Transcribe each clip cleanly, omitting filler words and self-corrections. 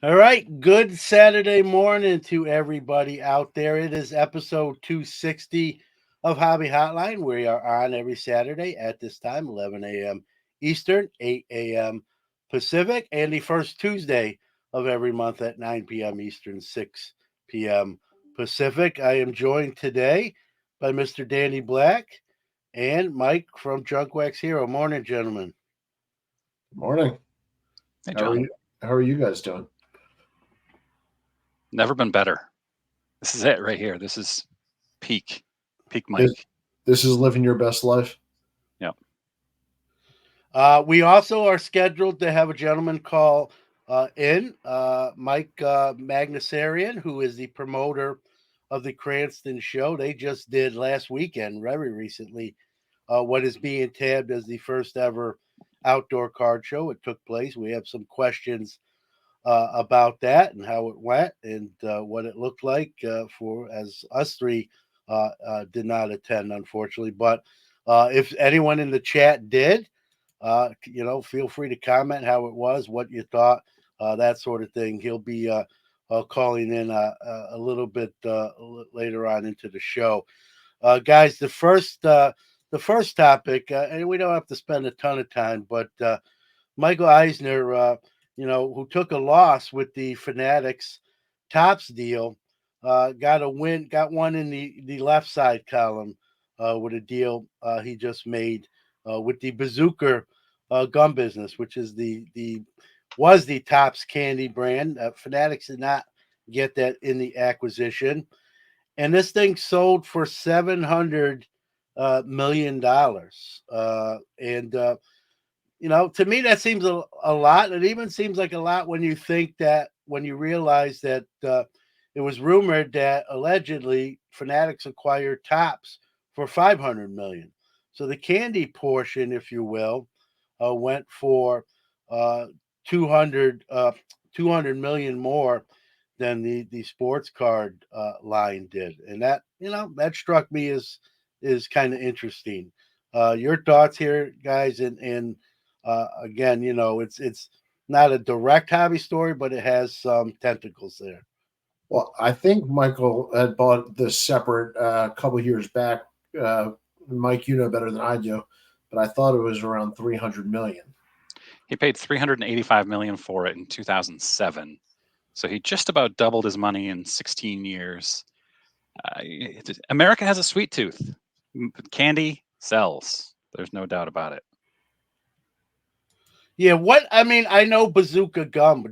All right. Good Saturday morning to everybody out there. It is episode 260 of Hobby Hotline. We are on every Saturday at this time, 11 a.m. Eastern, 8 a.m. Pacific, and the first Tuesday of every month at 9 p.m. Eastern, 6 p.m. Pacific. I am joined today by Mr. Danny Black and Mike from Junk Wax Hero. Morning, gentlemen. Morning. Hey, How are John. you? How are you guys doing? Never been better. This is it right here. This is peak This, Mike. this is living your best life. Yep. We also are scheduled to have a gentleman call in, Mike Magnusarian, who is the promoter of the Cranston show. They just did last weekend, very recently, what is being tabbed as the first ever outdoor card show. It took place. We have some questions about that and how it went and what it looked like for as us three did not attend, unfortunately. But if anyone in the chat did, feel free to comment how it was, what you thought, that sort of thing. He'll be calling in a little bit later on into the show. Guys, the first topic, and we don't have to spend a ton of time, but Michael Eisner, who took a loss with the Fanatics Tops deal, got one in the left side column with a deal he just made with the Bazooka gum business, which is the Tops candy brand. Fanatics did not get that in the acquisition, and this thing sold for $700 million, and to me, that seems a lot. It even seems like a lot when you realize that it was rumored that allegedly Fanatics acquired Tops for 500 million. So the candy portion, if you will, went for uh, 200, 200 million more than the sports card line did, and that struck me as is kind of interesting. Your thoughts here, guys, and again, it's not a direct hobby story, but it has some tentacles there. Well, I think Michael had bought this separate a couple years back. Uh, Mike, you know better than I do, but I thought it was around 300 million. He paid 385 million for it in 2007. So he just about doubled his money in 16 years. America has a sweet tooth. Candy sells. There's no doubt about it. Yeah, what I mean, I know Bazooka gum.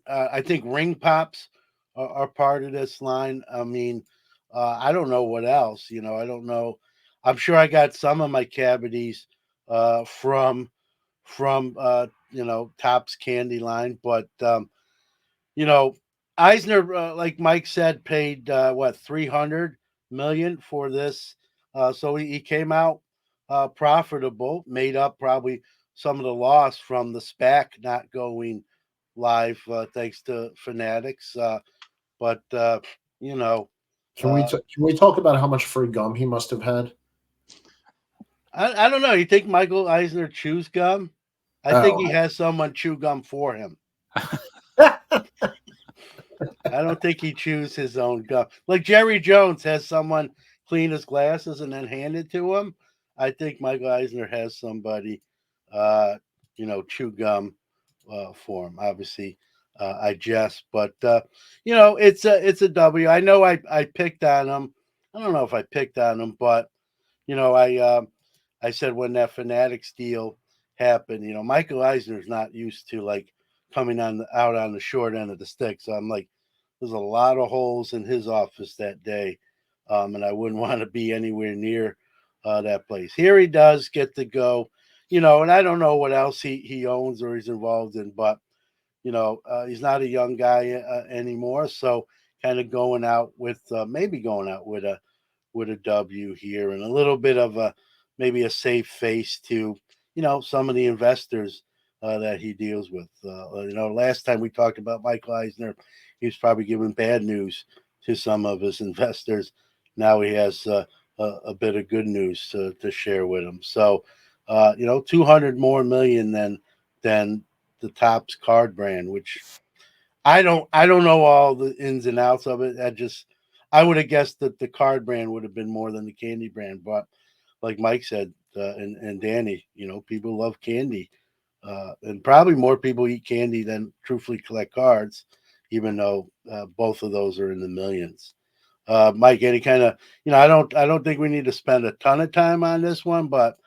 I think ring pops are part of this line. I mean, I don't know what else. I don't know. I'm sure I got some of my cavities from Top's candy line, but you know, Eisner, like Mike said, paid what 300 million for this, so he came out profitable, made up probably some of the loss from the SPAC not going live, thanks to Fanatics. But you know, uh, Can we talk about how much free gum he must have had? I don't know. You think Michael Eisner chews gum? I think Oh, he has someone chew gum for him. I don't think he chews his own gum. Like Jerry Jones has someone clean his glasses and then hand it to him. I think Michael Eisner has somebody, uh, chew gum for him. Obviously, I jest, but it's a W. I know I picked on him. I don't know if I picked on him, but I said when that Fanatics deal happened, Michael Eisner's not used to like coming out on the short end of the stick. So I'm like, there's a lot of holes in his office that day, and I wouldn't want to be anywhere near that place. Here he does get to go, and I don't know what else he owns or he's involved in, but he's not a young guy anymore, so kind of going out with maybe going out with a W here and a little bit of a maybe a safe face to some of the investors that he deals with. Last time we talked about Michael Eisner, he was probably giving bad news to some of his investors. Now he has a bit of good news to share with them. So, 200 more million than the Topps card brand, which I don't know all the ins and outs of it. I would have guessed that the card brand would have been more than the candy brand, but like Mike said, and Danny, people love candy, and probably more people eat candy than truthfully collect cards, even though both of those are in the millions. Mike, any kind of, I don't think we need to spend a ton of time on this one, but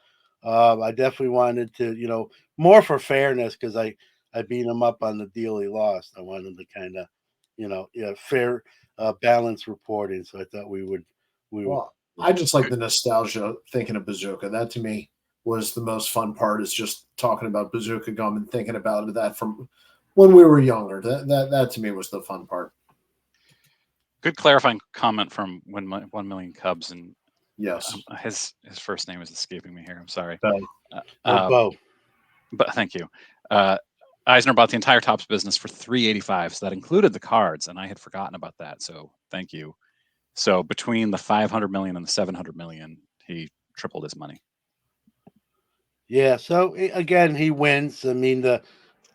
I definitely wanted to, more for fairness because I beat him up on the deal he lost. I wanted to kind of, yeah, fair, balance reporting. So I thought we would. Well, I just like the nostalgia thinking of Bazooka. That to me was the most fun part. Is just talking about Bazooka gum and thinking about that from when we were younger. That to me was the fun part. Good clarifying comment from 1 million Cubs, and Yes. his first name is escaping me here. I'm sorry. So, Bo. But thank you. Uh, Eisner bought the entire Topps business for 385, so that included the cards, and I had forgotten about that. So thank you. So between the 500 million and the 700 million, he tripled his money. Yeah. So again, he wins. I mean, the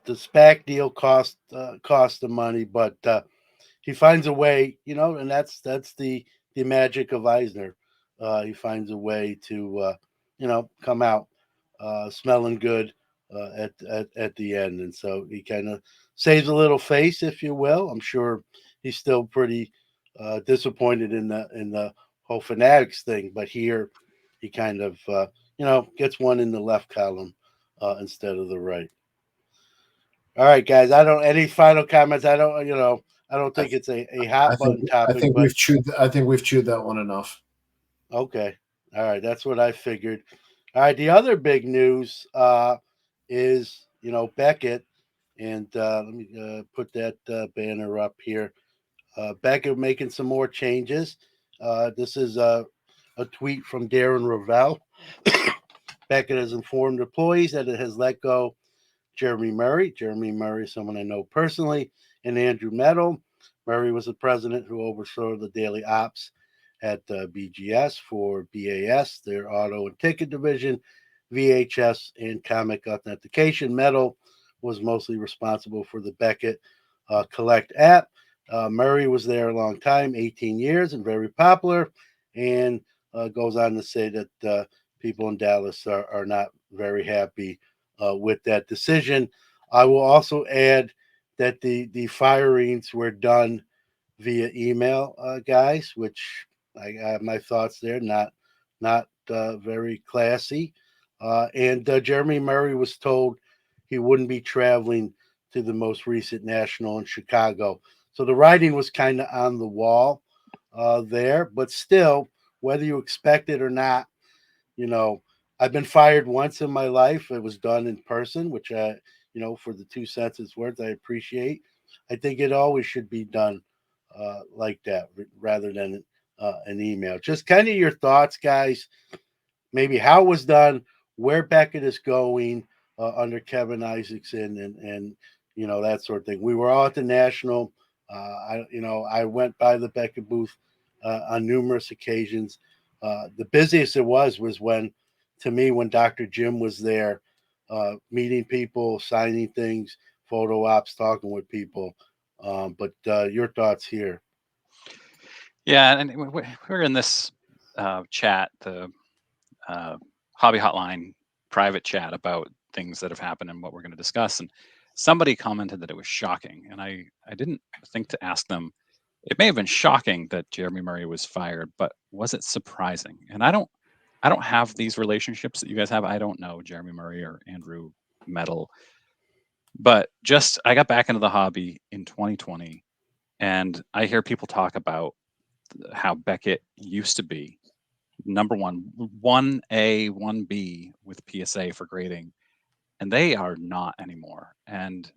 SPAC deal cost the money, but he finds a way, and that's the magic of Eisner. He finds a way to come out smelling good at the end, and so he kind of saves a little face, if you will. I'm sure he's still pretty disappointed in the whole fanatics thing, but here he kind of gets one in the left column instead of the right. All right, guys. I don't any final comments. I don't I, think it's a hot I think button topic, but I think we've chewed that one enough. okay. All right, that's what I figured. All right, the other big news is Beckett, and let me put that banner up here. Beckett making some more changes. This is a tweet from Darren Ravel. Beckett has informed employees that it has let go Jeremy Murray. Jeremy Murray is someone I know personally, and Andrew Meadow. Murray was the president who oversaw the daily ops at BGS for BAS, their auto and ticket division, VHS, and comic authentication. Meadow was mostly responsible for the Beckett Collect app. Murray was there a long time, 18 years, and very popular, and goes on to say that people in Dallas are not very happy with that decision. I will also add that the firings were done via email, guys, which I have my thoughts there. Not very classy. And Jeremy Murray was told he wouldn't be traveling to the most recent national in Chicago. So the writing was kind of on the wall there, but still, whether you expect it or not, you know, I've been fired once in my life. It was done in person, which for the 2 cents it's worth, I appreciate. I think it always should be done like that rather than an email. Just kind of your thoughts, guys. Maybe how it was done, where Beckett is going under Kevin Isaacson, and that sort of thing. We were all at the National. I went by the Beckett booth on numerous occasions. The busiest it was to me, when Dr. Jim was there, meeting people, signing things, photo ops, talking with people. But your thoughts here? Yeah, and we're in this chat, the hobby hotline private chat about things that have happened and what we're going to discuss. And somebody commented that it was shocking, and I didn't think to ask them. It may have been shocking that Jeremy Murray was fired, but was it surprising? And I don't have these relationships that you guys have. I don't know Jeremy Murray or Andrew Metal, but just I got back into the hobby in 2020, and I hear people talk about how Beckett used to be number one, 1A, 1B with PSA for grading, and they are not anymore. And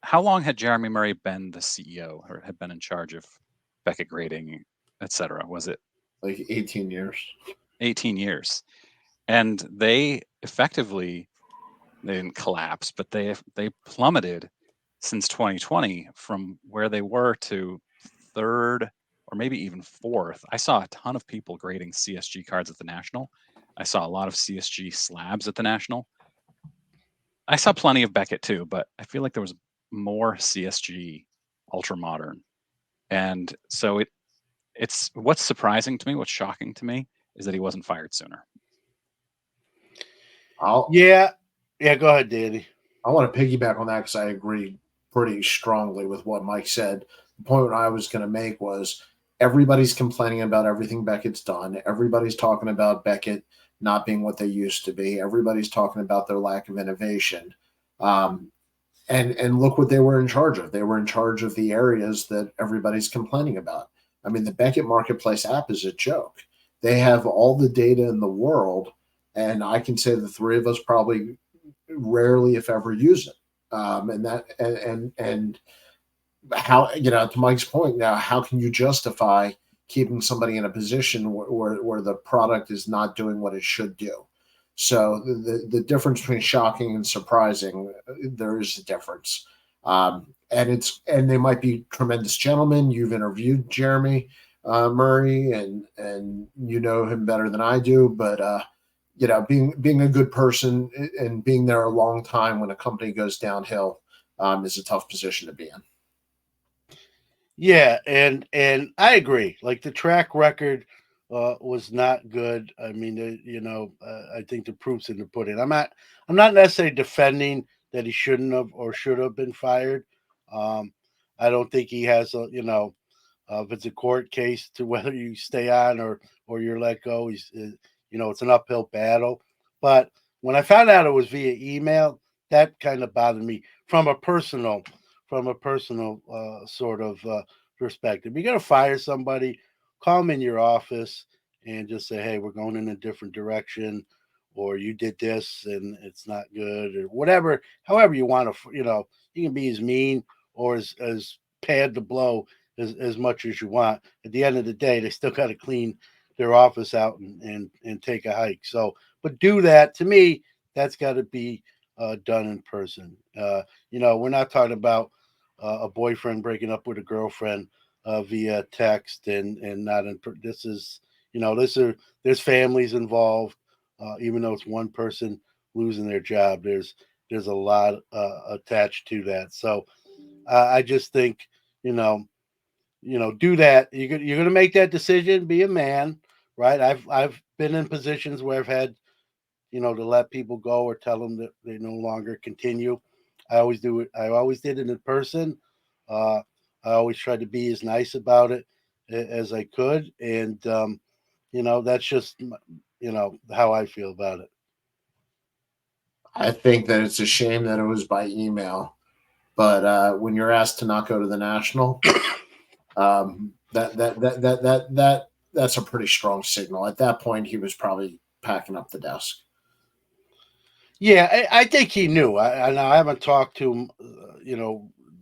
how long had Jeremy Murray been the CEO or had been in charge of Beckett grading, etc.? Was it Like 18 years. 18 years? And they effectively, they didn't collapse, but they plummeted since 2020 from where they were to third or maybe even fourth. I saw a ton of people grading CSG cards at the National. I saw a lot of CSG slabs at the National. I saw plenty of Beckett too, but I feel like there was more CSG, ultra modern. And so it's what's surprising to me, what's shocking to me, is that he wasn't fired sooner. Yeah. Go ahead, Danny. I want to piggyback on that because I agree pretty strongly with what Mike said. The point I was going to make was everybody's complaining about everything Beckett's done. Everybody's talking about Beckett not being what they used to be. Everybody's talking about their lack of innovation. And look what they were in charge of. They were in charge of the areas that everybody's complaining about. I mean, the Beckett Marketplace app is a joke. They have all the data in the world, and I can say the three of us probably rarely, if ever, use it. And how, to Mike's point now, how can you justify keeping somebody in a position where the product is not doing what it should do? So the difference between shocking and surprising, there is a difference. And they might be tremendous gentlemen. You've interviewed Jeremy Murray, and you know him better than I do, but being a good person and being there a long time when a company goes downhill is a tough position to be in. Yeah, and I agree. Like the track record was not good. I mean, I think the proof's in the pudding. I'm not necessarily defending that he shouldn't have or should have been fired. I don't think he has if it's a court case to whether you stay on or you're let go. It's an uphill battle. But when I found out it was via email, that kind of bothered me from a personal sort of perspective. You're going to fire somebody, call them in your office and just say, hey, we're going in a different direction, or you did this and it's not good, or whatever. However you want to, you can be as mean or as pad the blow as much as you want. At the end of the day, they still got to clean their office out and take a hike. So, but do that. To me, that's got to be done in person. We're not talking about a boyfriend breaking up with a girlfriend via text and not in. This is there's families involved. Even though it's one person losing their job, there's a lot attached to that. So I just think do that. You're gonna make that decision. Be a man, right? I've been in positions where I've had to let people go or tell them that they no longer continue. I always do it. I always did it in person. Uh, I always tried to be as nice about it as I could, and that's just how I feel about it. I think that it's a shame that it was by email, but when you're asked to not go to the national, that's a pretty strong signal. At that point, he was probably packing up the desk. Yeah, I think he knew. I haven't talked to him,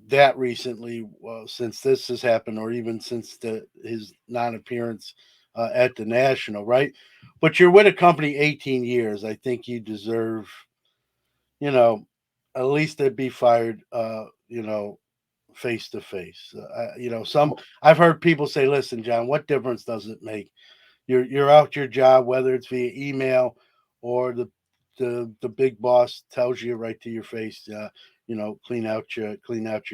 that recently since this has happened, or even since his non-appearance at the national, right? But you're with a company 18 years. I think you deserve, you know, at least to be fired, face to face. I've heard people say, "Listen, John, what difference does it make? You're out your job, whether it's via email or the big boss tells you right to your face, clean out your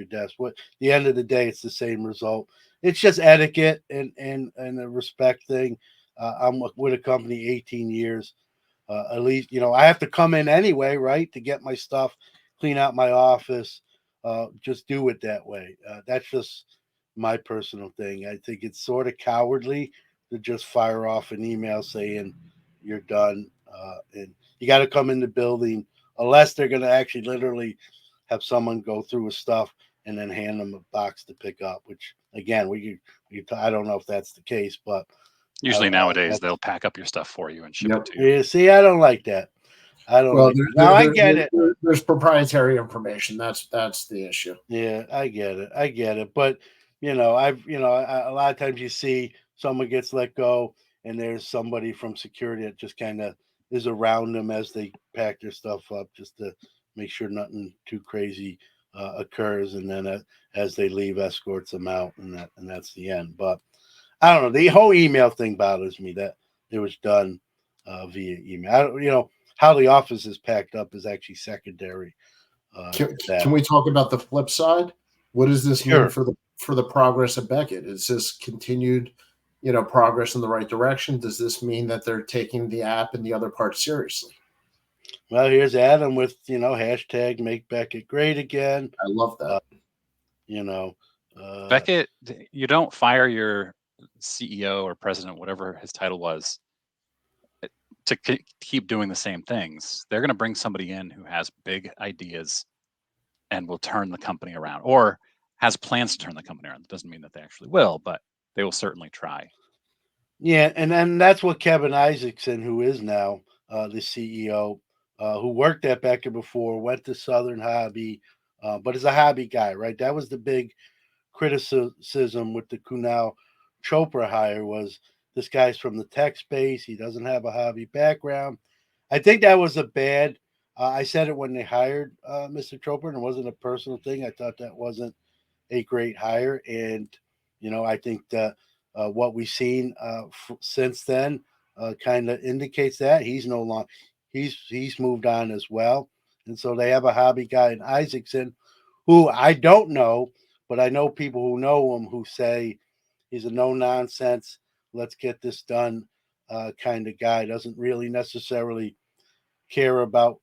desk. What the end of the day, it's the same result. It's just etiquette and a respect thing. I'm with a company 18 years. At least I have to come in anyway, right, to get my stuff, clean out my office. Just do it that way. That's just my personal thing. I think it's sort of cowardly to just fire off an email saying you're done, and you got to come in the building unless they're going to actually literally have someone go through his stuff and then hand them a box to pick up. Which again, I don't know if that's the case, but Usually nowadays they'll pack up your stuff for you and ship it to you. yeah. See, I don't like that. I don't like that. Now I get it. There's proprietary information. That's the issue. Yeah, I get it. But a lot of times you see someone gets let go, and there's somebody from security that just kind of is around them as they pack their stuff up, just to make sure nothing too crazy occurs, and then as they leave, escorts them out, and that's the end. But I don't know. The whole email thing bothers me that it was done via email. How the office is packed up is actually secondary. Can we talk about the flip side? What does this mean Sure. for the progress of Beckett? Is this continued, progress in the right direction? Does this mean that they're taking the app and the other parts seriously? Well, here's Adam with hashtag Make Beckett Great Again. I love Uh, that. you know, Beckett, you don't fire your CEO or president, whatever his title was, to keep doing the same things. They're going to bring somebody in who has big ideas and will turn the company around, or has plans to turn the company around. That doesn't mean that they actually will, but they will certainly try. yeah, and then that's what Kevin Isaacson, who is now the CEO, who worked at Beckett before, went to Southern Hobby, but is a hobby guy, right? That was the big criticism with the Kunal Chopra hire was this guy's from the tech space. He doesn't have a hobby background. I think that was a bad. I said it when they hired Mr. Chopra, and it wasn't a personal thing. I thought that wasn't a great hire, and I think that what we've seen since then kind of indicates that he's no longer he's moved on as well, and so they have a hobby guy in Isaacson, who I don't know, but I know people who know him who say he's a no nonsense, let's get this done kind of guy. Doesn't really necessarily care about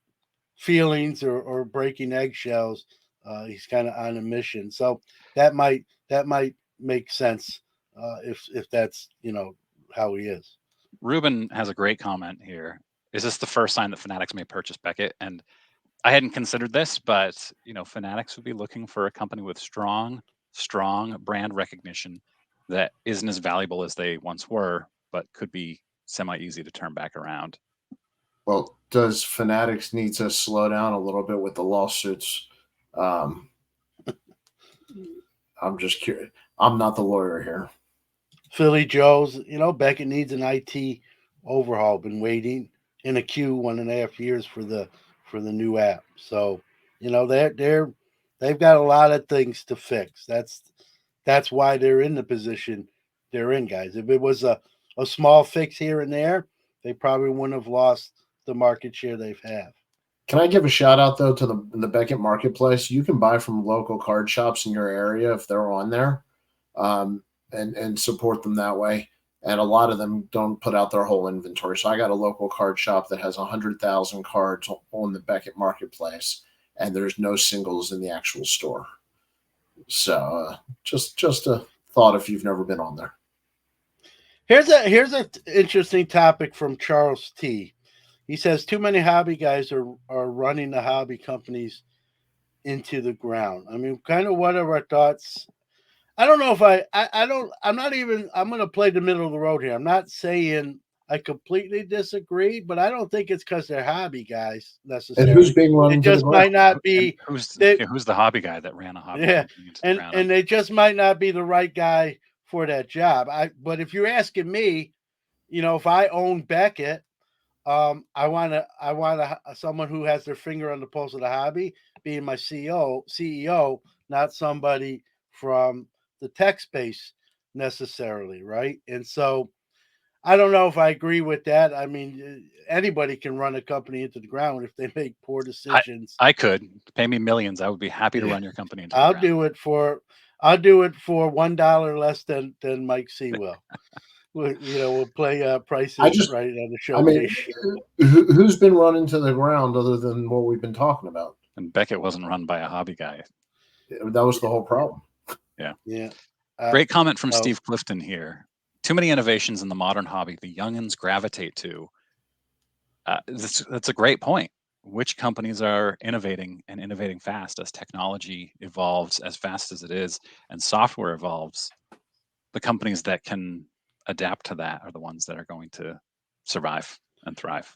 feelings or breaking eggshells. He's kind of on a mission, so that might make sense if that's how he is. Ruben has a great comment here. Is this the first sign that Fanatics may purchase Beckett? And I hadn't considered this, but Fanatics would be looking for a company with strong brand recognition that isn't as valuable as they once were, but could be semi easy to turn back around. Well, does Fanatics need to slow down a little bit with the lawsuits? Um, I'm just curious. I'm not the lawyer here. Philly Joe's, Beckett needs an IT overhaul. Been waiting in a queue 1.5 years for the new app. So, they've got a lot of things to fix. That's why they're in the position they're in, guys. If it was a small fix here and there, they probably wouldn't have lost the market share they've had. Can I give a shout out though to the Beckett Marketplace? You can buy from local card shops in your area if they're on there, and support them that way. And a lot of them don't put out their whole inventory. So I got a local card shop that has 100,000 cards on the Beckett Marketplace, and there's no singles in the actual store. So just a thought if you've never been on there. Here's a interesting topic from Charles T. He says too many hobby guys are running the hobby companies into the ground. I mean, kind of what are our thoughts? I don't know if I don't. I'm not even. I'm going to play the middle of the road here. I'm not saying I completely disagree, but I don't think it's because they're hobby guys necessarily. And who's being run It into the just ground? might not be. Who's They, the hobby guy that ran a hobby yeah, company into the ground? and they just might not be the right guy for that job. But if you're asking me, if I own Beckett, I want someone who has their finger on the pulse of the hobby being my CEO, not somebody from the tech space necessarily, right? And so I don't know if I agree with that. I mean, anybody can run a company into the ground if they make poor decisions. I could pay me millions. I would be happy to run your company into the I'll ground. I'll do it for $1 less than Mike C will. We'll play prices right on the show. I mean, who's been run into the ground other than what we've been talking about? And Beckett wasn't run by a hobby guy. That was the whole problem. Yeah. Great comment from Steve Clifton here. Too many innovations in the modern hobby the youngins gravitate to. That's a great point. Which companies are innovating and innovating fast as technology evolves as fast as it is and software evolves? The companies that can adapt to that are the ones that are going to survive and thrive.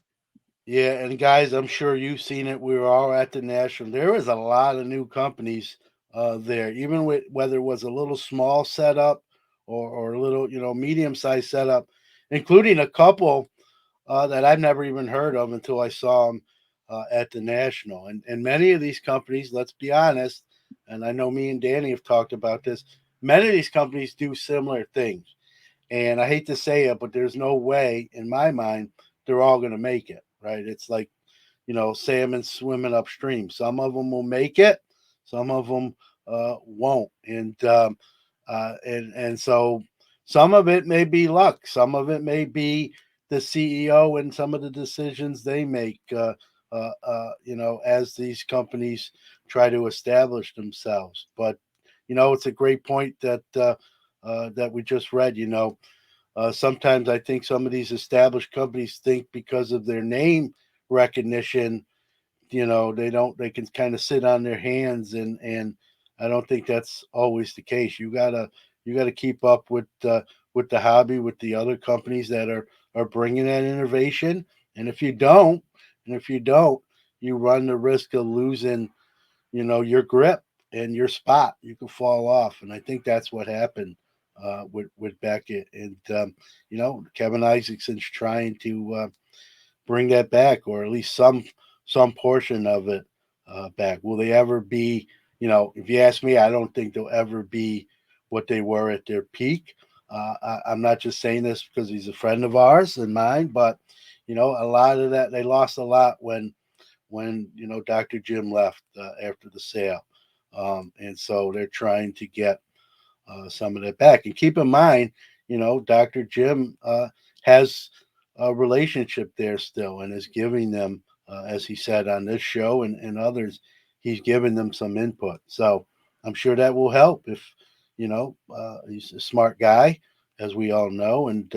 Yeah, and guys, I'm sure you've seen it. We were all at the National. There is a lot of new companies there, even with whether it was a little small setup or a little, medium sized setup, including a couple that I've never even heard of until I saw them at the National. And many of these companies, let's be honest, and I know me and Danny have talked about this, many of these companies do similar things. And I hate to say it, but there's no way in my mind they're all going to make it, right? It's like, salmon swimming upstream. Some of them will make it, some of them won't, and so some of it may be luck, some of it may be the CEO and some of the decisions they make. As these companies try to establish themselves. But it's a great point that we just read. Sometimes I think some of these established companies think because of their name recognition, they can kind of sit on their hands, and I don't think that's always the case. You gotta keep up with the hobby, with the other companies that are bringing that innovation. And if you don't, you run the risk of losing your grip and your spot. You can fall off, and I think that's what happened with Beckett. And Kevin Isaacson's trying to bring that back, or at least some portion of it back. Will they ever be? If you ask me, I don't think they'll ever be what they were at their peak. I'm not just saying this because he's a friend of ours and mine, but a lot of that, they lost a lot when Dr. Jim left after the sale, and so they're trying to get some of that back. And keep in mind, Dr. Jim has a relationship there still, and is giving them, as he said on this show and others, he's giving them some input. So I'm sure that will help. If he's a smart guy, as we all know, and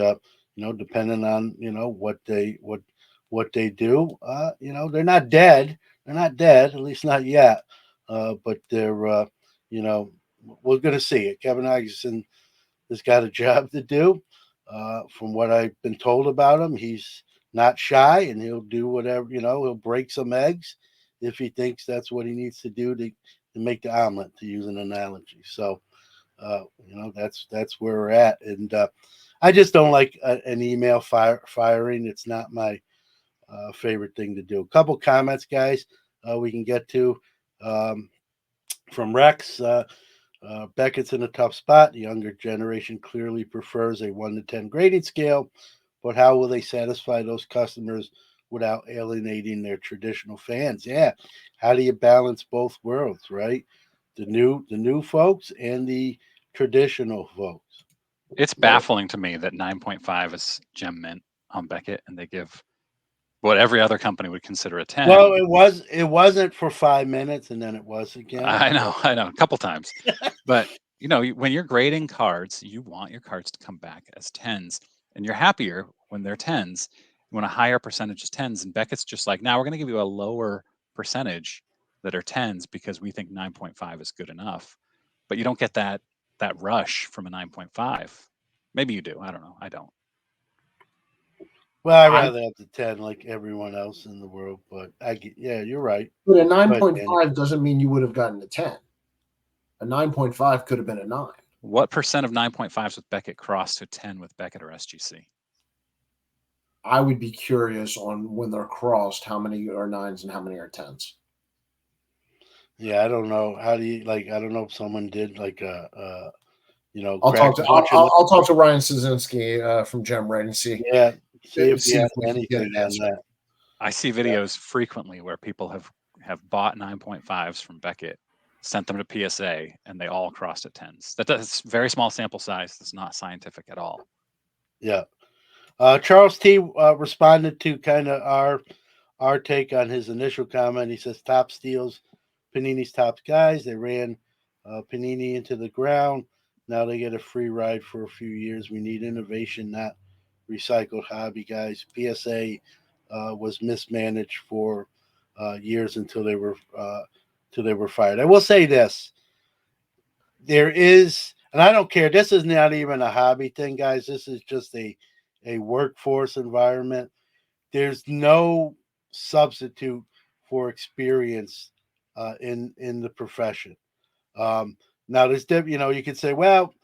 depending on what they do, they're not dead. They're not dead, at least not yet. But they're we're going to see it. Kevin Isaacson has got a job to do. From what I've been told about him, he's not shy, and he'll do whatever. He'll break some eggs if he thinks that's what he needs to do to make the omelet, to use an analogy. So, that's where we're at, and I just don't like an email firing. It's not my favorite thing to do. A couple comments, guys, we can get to from Rex. Beckett's in a tough spot. The younger generation clearly prefers a 1 to 10 grading scale, but how will they satisfy those customers without alienating their traditional fans? Yeah, how do you balance both worlds, right? The new folks and the traditional folks. It's baffling to me that 9.5 is gem mint on Beckett, and they give what every other company would consider a 10. Well, it wasn't for 5 minutes, and then it was again. I know, a couple times. But when you're grading cards, you want your cards to come back as 10s, and you're happier when they're 10s. You want a higher percentage as 10s, and Beckett's just like, now we're going to give you a lower percentage that are 10s because we think 9.5 is good enough. But you don't get that rush from a 9.5. Maybe you do. I don't know. I don't. Well, I'd I rather have the 10 like everyone else in the world, but yeah, you're right. But a Go ahead, Danny. 9.5 doesn't mean you would have gotten a 10. A 9.5 could have been a 9. What percent of 9.5s with Beckett cross to 10 with Beckett or SGC? I would be curious on when they're crossed, how many are 9s and how many are 10s. Yeah, I don't know. How do you like? I don't know if someone did like I'll crack talk to a bunch of I'll talk to Ryan Szynski from Gem Ray and see yeah. See if he see has if we can get anything an on answer. that. I see videos frequently where people have bought 9.5s from Beckett, sent them to PSA, and they all crossed at 10s. That's very small sample size. That's not scientific at all. Yeah. Charles T responded to kind of our take on his initial comment. He says top steals, Panini's top guys. They ran Panini into the ground. Now they get a free ride for a few years. We need innovation, not recycled hobby guys. PSA was mismanaged for years until they were fired. I will say this: there is, and I don't care. This is not even a hobby thing, guys. This is just a workforce environment. There's no substitute for experience in the profession. Now, you could say, well,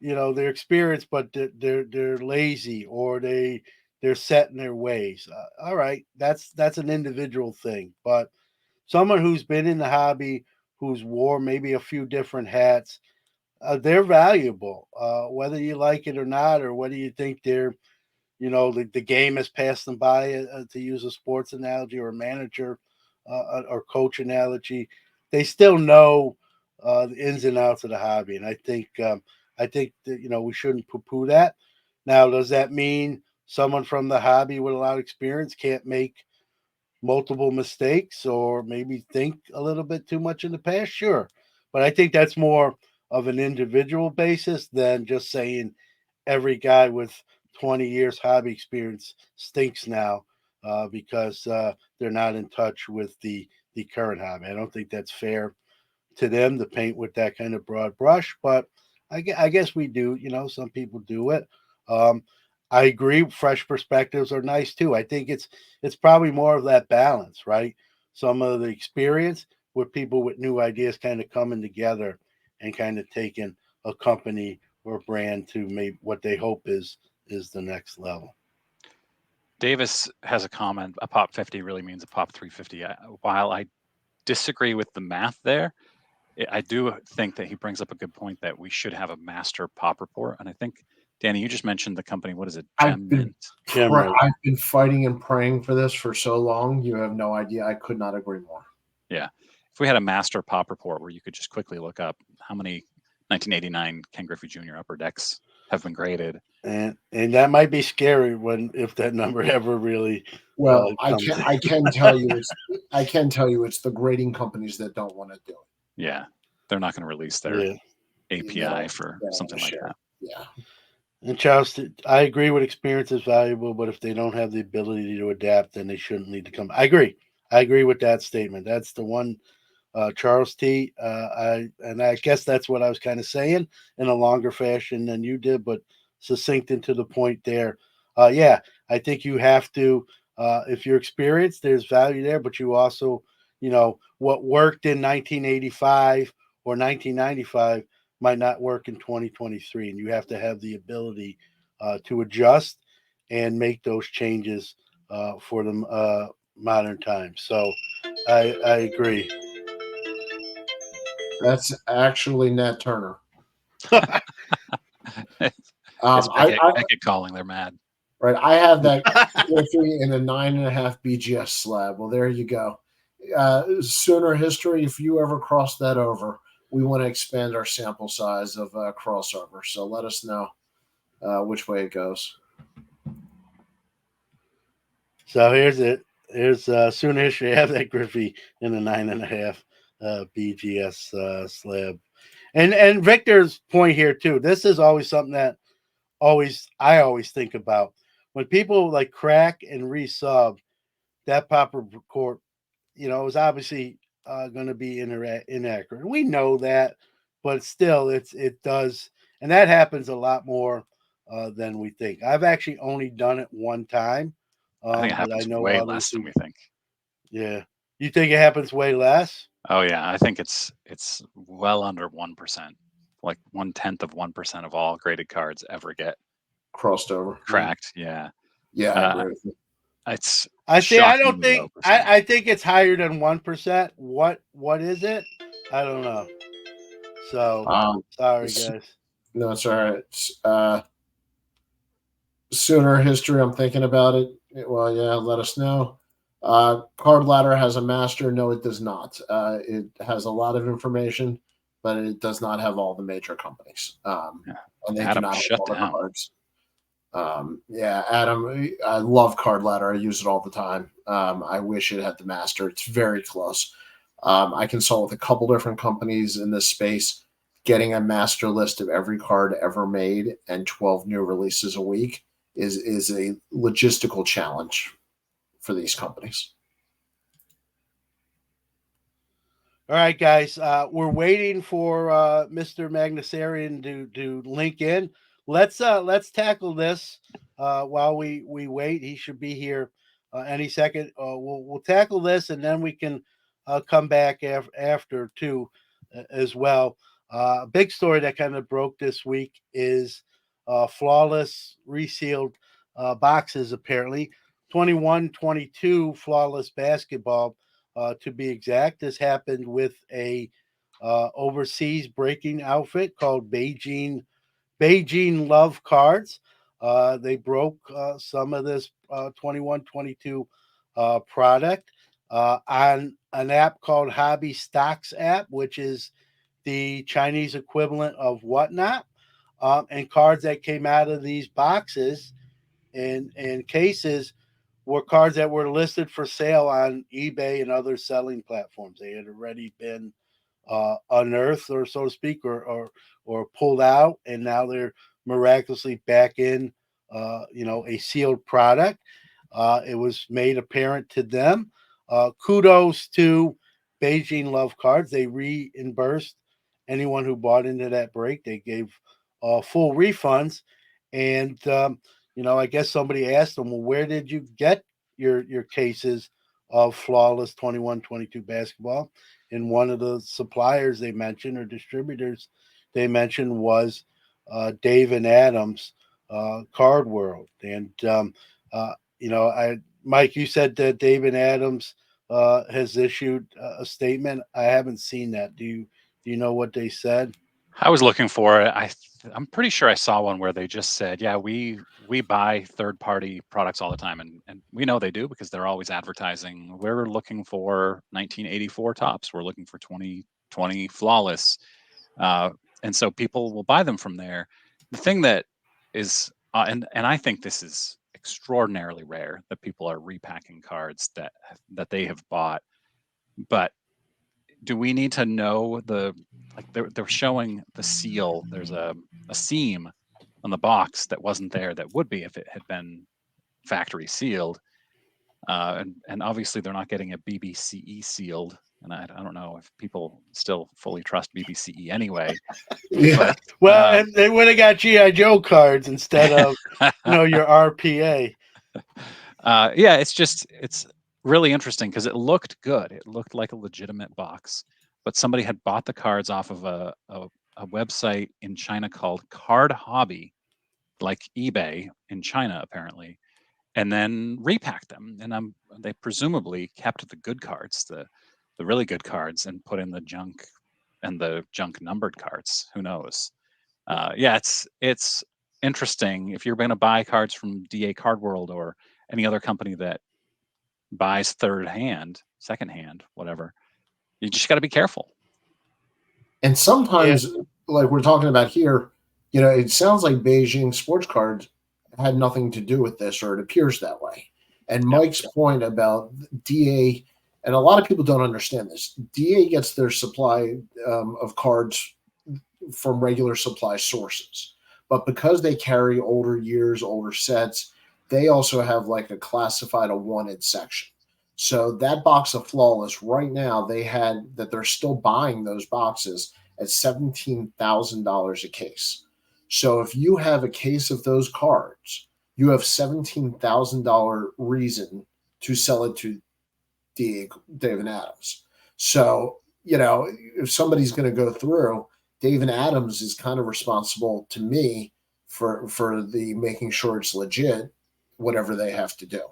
they're experienced, but they're lazy, or they're set in their ways. All right, that's an individual thing, but someone who's been in the hobby, who's wore maybe a few different hats, they're valuable, whether you like it or not, or whether you think they're the game has passed them by, to use a sports analogy or a manager or coach analogy. They still know the ins and outs of the hobby, and I think that we shouldn't poo-poo that. Now, does that mean someone from the hobby with a lot of experience can't make multiple mistakes or maybe think a little bit too much in the past? Sure, but I think that's more of an individual basis than just saying every guy with 20 years hobby experience stinks now because they're not in touch with the current hobby. I don't think that's fair to them to paint with that kind of broad brush, but I guess we do. Some people do it. Um, I agree. Fresh perspectives are nice too. I think it's probably more of that balance, right? Some of the experience with people with new ideas kind of coming together and kind of taking a company or brand to maybe what they hope is the next level. Davis has a comment. A pop 50 really means a pop 350. While I disagree with the math there, I do think that he brings up a good point that we should have a master pop report. And I think, Danny, you just mentioned the company. What is it? Gem Mint. I've been fighting and praying for this for so long. You have no idea. I could not agree more. Yeah. If we had a master pop report where you could just quickly look up how many 1989 Ken Griffey Jr. upper decks have been graded. And that might be scary if that number ever really. Well, I can tell you it's the grading companies that don't want to do it. Yeah, they're not going to release their API for something like that. Yeah. And Charles, I agree with experience is valuable, but if they don't have the ability to adapt, then they shouldn't need to come. I agree with that statement. That's the one, Charles T. I guess that's what I was kind of saying in a longer fashion than you did, but succinct and to the point there. Yeah, I think you have to. If you're experienced, there's value there, but you also, what worked in 1985 or 1995 might not work in 2023, and you have to have the ability to adjust and make those changes for the modern times. So I agree. That's actually Nat Turner. It's Beckett calling. They're mad. Right. I have that in a 9.5 BGS slab. Well, there you go. Sooner history, if you ever cross that over, we want to expand our sample size of crossover. So let us know which way it goes. So here's it. Here's Sooner history. I have that Griffey in a 9.5 BGS slab. And Victor's point here too. This is always something that I always think about when people like crack and resub that proper report. It was obviously going to be inaccurate. We know that, but still, it does, and that happens a lot more than we think. I've actually only done it one time. I think it happens way less than we think. Yeah, you think it happens way less? Oh yeah, I think it's well under 1%, like 1/10 of 1% of all graded cards ever get crossed over, cracked. Yeah, I agree with you. It's. I don't think. I think it's higher than 1%. What is it? I don't know. So sorry, guys. No, it's all right. Sooner history. I'm thinking about it. Well, yeah. Let us know. Card Ladder has a master. No, it does not. It has a lot of information, but it does not have all the major companies. And they Adam, do not shut have all down. the cards. Adam, I love Card Ladder. I use it all the time. I wish it had the master. It's very close. I consult with a couple different companies in this space. Getting a master list of every card ever made and 12 new releases a week is a logistical challenge for these companies. All right, guys. We're waiting for Mr. Magnusarian to link in. Let's tackle this while we wait. He should be here any second. We'll tackle this, and then we can come back after too, as well. A big story that kind of broke this week is flawless resealed boxes. Apparently, 21-22 flawless basketball. To be exact, this happened with a overseas breaking outfit called Beijing Love Cards. They broke some of this 21-22 product on an app called Hobby Stocks app, which is the Chinese equivalent of Whatnot. And cards that came out of these boxes and cases were cards that were listed for sale on eBay and other selling platforms. They had already been unearthed, or so to speak, or pulled out, and now they're miraculously back in, a sealed product. It was made apparent to them. Kudos to Beijing Love Cards. They reimbursed anyone who bought into that break. They gave full refunds, and I guess somebody asked them, "Well, where did you get your cases of flawless 21-22 basketball?" And one of the suppliers they mentioned, or distributors they mentioned, was Dave and Adams Card World. And I Mike, you said that Dave and Adams has issued a statement. I haven't seen that. Do you know what they said? I was looking for it. I'm pretty sure I saw one where they just said, "Yeah, we buy third party products all the time," and we know they do because they're always advertising. We're looking for 1984 tops. We're looking for 2020 flawless, uh, and so people will buy them from there. The thing that is, and I think this is extraordinarily rare that people are repacking cards that they have bought, but do we need to know like they're showing the seal? There's a seam on the box that wasn't there that would be if it had been factory sealed. And obviously they're not getting a BBCE sealed. And I don't know if people still fully trust BBCE anyway. Yeah. But Well, and they would have got GI Joe cards instead of your RPA. yeah, it's really interesting because it looked good. It looked like a legitimate box, but somebody had bought the cards off of a website in China called Card Hobby, like eBay in China apparently, and then repacked them. And they presumably kept the good cards, the really good cards, and put in the junk and the junk numbered cards. Who knows? Yeah, it's interesting. If you're going to buy cards from DA Card World or any other company that buys third hand, second hand, whatever, you just got to be careful. And Yeah, sometimes, like we're talking about here, it sounds like Beijing sports cards had nothing to do with this, or it appears that way. And Yep. Mike's point about DA, and a lot of people don't understand this. DA gets their supply of cards from regular supply sources, but because they carry older years, older sets, they also have like a classified, a wanted section. So that box of flawless right now, they had that they're still buying those boxes at $17,000 a case. So if you have a case of those cards, you have $17,000 reason to sell it to David Adams. So, if somebody's going to go through, David Adams is kind of responsible to me for the making sure it's legit, whatever they have to do.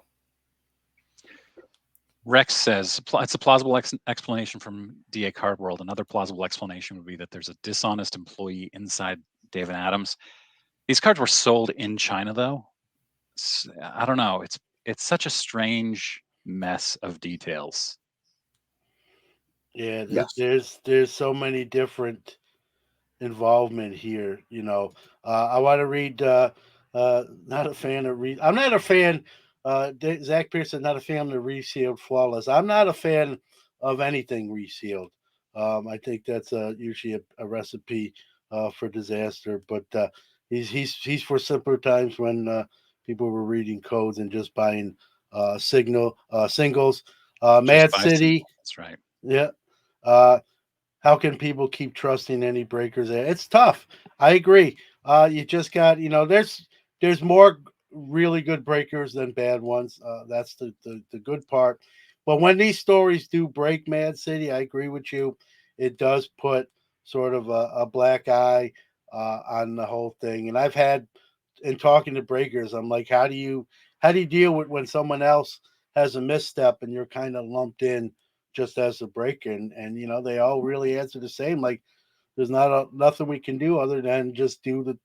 Rex says it's a plausible explanation from DA Card World. Another plausible explanation would be that there's a dishonest employee inside David Adams. These cards were sold in China, though. I don't know. It's such a strange mess of details. yeah. Yes. There's so many different involvement here. I want to read. Not a fan of read. I'm not a fan. Zach Pearson, not a fan of the resealed flawless. I'm not a fan of anything resealed. I think that's usually a recipe for disaster. But he's for simpler times when people were reading codes and just buying singles. Just Mad buy single. City, That's right. yeah. Uh, how can people keep trusting any breakers? It's tough. I agree. You just got, there's more really good breakers than bad ones. That's the good part. But when these stories do break, Mad City, I agree with you. It does put sort of a black eye on the whole thing. And I've had, in talking to breakers, I'm like, how do you deal with when someone else has a misstep and you're kind of lumped in just as a breaker? And they all really answer the same. Like, there's nothing we can do other than just do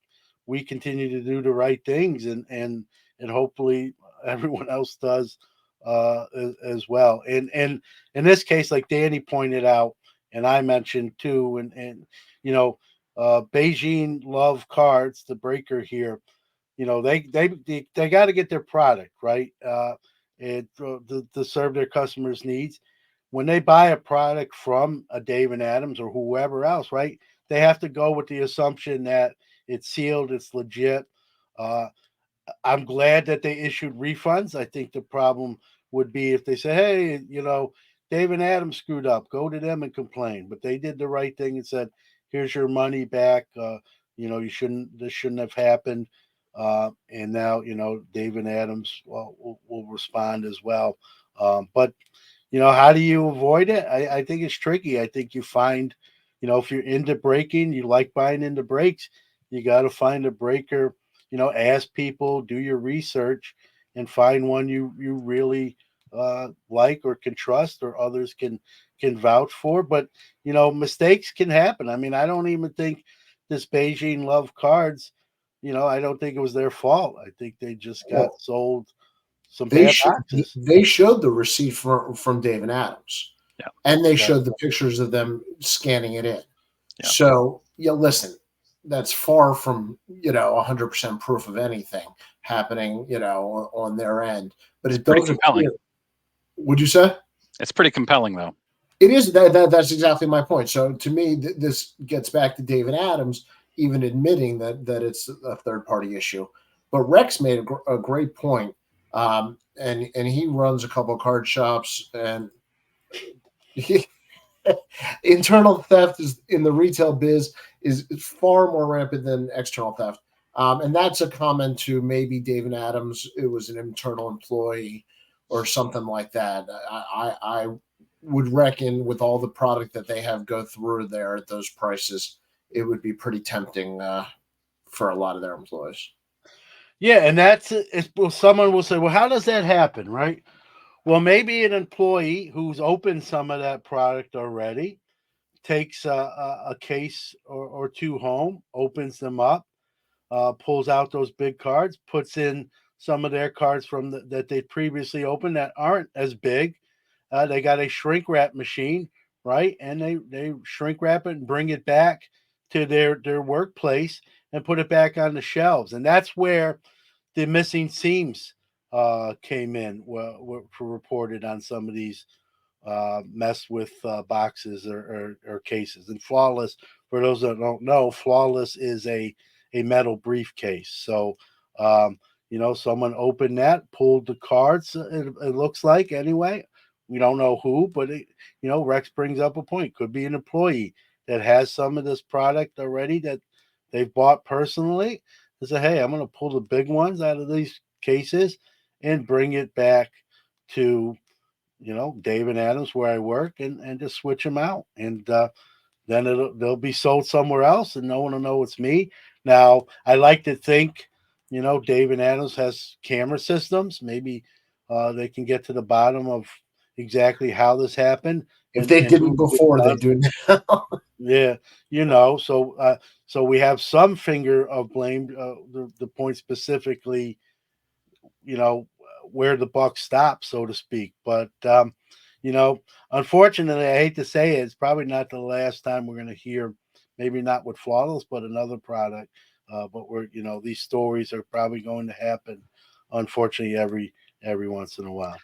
we continue to do the right things, and hopefully everyone else does as well. And in this case, like Danny pointed out, and I mentioned too, and you know, Beijing Love Cards, the breaker here, they got to get their product right, and to serve their customers' needs. When they buy a product from a Dave and Adams or whoever else, right, they have to go with the assumption that it's sealed, it's legit. Uh, I'm glad that they issued refunds. I think the problem would be if they say, "Hey, David Adams screwed up. Go to them and complain." But they did the right thing and said, "Here's your money back. You shouldn't. This shouldn't have happened." And now, David Adams will respond as well. But how do you avoid it? I think it's tricky. I think you find, if you're into breaking, you like buying into breaks, you got to find a breaker. Ask people, do your research, and find one you really like or can trust, or others can vouch for. But mistakes can happen. I mean, I don't even think this Beijing Love Cards. I don't think it was their fault. I think they just got sold some bad boxes. They showed the receipt from David Adams, yeah, and they showed the pictures of them scanning it in. Yeah. So listen, that's far from 100% proof of anything happening on their end, but it's pretty compelling. Would you say? It's pretty compelling, though. It is. That's exactly my point. So to me, this gets back to David Adams even admitting that it's a third-party issue. But Rex made a great point. And he runs a couple of card shops, and internal theft is in the retail biz is far more rampant than external theft. And that's a comment to maybe David Adams. It was an internal employee or something like that. I would reckon with all the product that they have go through there at those prices, it would be pretty tempting for a lot of their employees. Yeah, and someone will say, well, how does that happen, right? Well, maybe an employee who's opened some of that product already takes a case or two home, opens them up, pulls out those big cards, puts in some of their cards that they previously opened that aren't as big. They got a shrink wrap machine, right? And they shrink wrap it and bring it back to their workplace and put it back on the shelves. And that's where the missing seams came in, were reported on some of these messed with boxes or cases. And Flawless, for those that don't know, Flawless is a metal briefcase. So someone opened that, pulled the cards, it looks like, anyway. We don't know who, but Rex brings up a point. Could be an employee that has some of this product already that they've bought personally. They say, hey, I'm going to pull the big ones out of these cases and bring it back to Dave and Adams, where I work, and just switch them out. And then they'll be sold somewhere else, and no one will know it's me. Now, I like to think, Dave and Adams has camera systems. Maybe they can get to the bottom of exactly how this happened. If they didn't before, they do now. Yeah, so we have some finger of blame. The point specifically, where the buck stops, so to speak. But unfortunately, I hate to say it, it's probably not the last time we're going to hear. Maybe not with Flawless, but another product. But these stories are probably going to happen, unfortunately, every once in a while.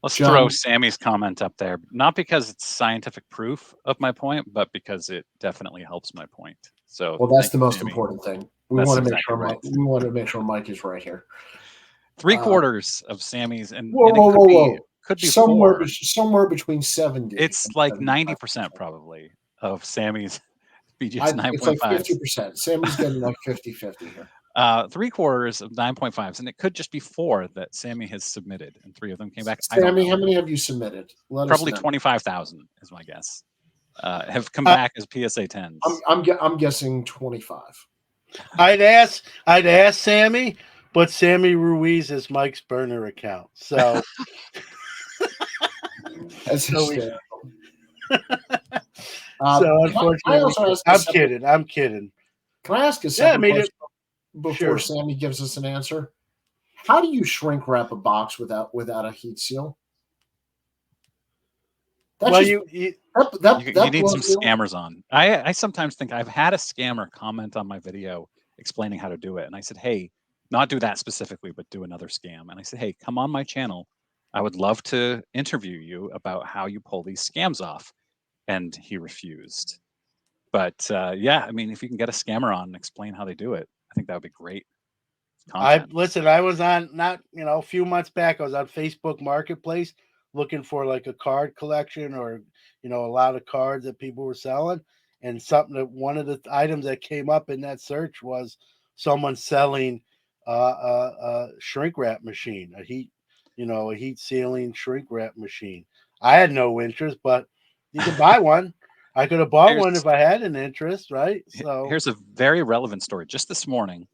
Let's throw Sammy's comment up there, not because it's scientific proof of my point, but because it definitely helps my point. So, well, that's the most important thing. We want to make sure Mike is right here. 3/4 of Sammy's, and could be somewhere between 70. It's like 90% probably of Sammy's BG's 9.5. It's like 50%. Sammy's getting like 50-50 here. 3/4 of 9.5s, and it could just be 4 that Sammy has submitted, and 3 of them came back. Sammy, how many have you submitted? Probably 25,000 is my guess. Have come back as PSA 10s. I'm guessing 25. I'd ask Sammy, but Sammy Ruiz is Mike's burner account. So that's hysterical. So unfortunately, I'm kidding. Can I ask a second question? before Sure. Sammy gives us an answer. How do you shrink wrap a box without a heat seal? That Well, just you You that need some blows me away. scammers on. I sometimes think I've had a scammer comment on my video explaining how to do it, and I said, "Hey, not do that specifically, but do another scam." And I said, "Hey, come on my channel. I would love to interview you about how you pull these scams off." And he refused. But yeah, I mean, if you can get a scammer on and explain how they do it, I think that would be great I content. listen. I was on not a few months back. I was on Facebook Marketplace looking for like a card collection or a lot of cards that people were selling, and something that one of the items that came up in that search was someone selling a shrink wrap machine, a heat sealing shrink wrap machine. I had no interest, but you can buy one. I could have bought one Here's if I had an interest, right? So here's a very relevant story. Just this morning,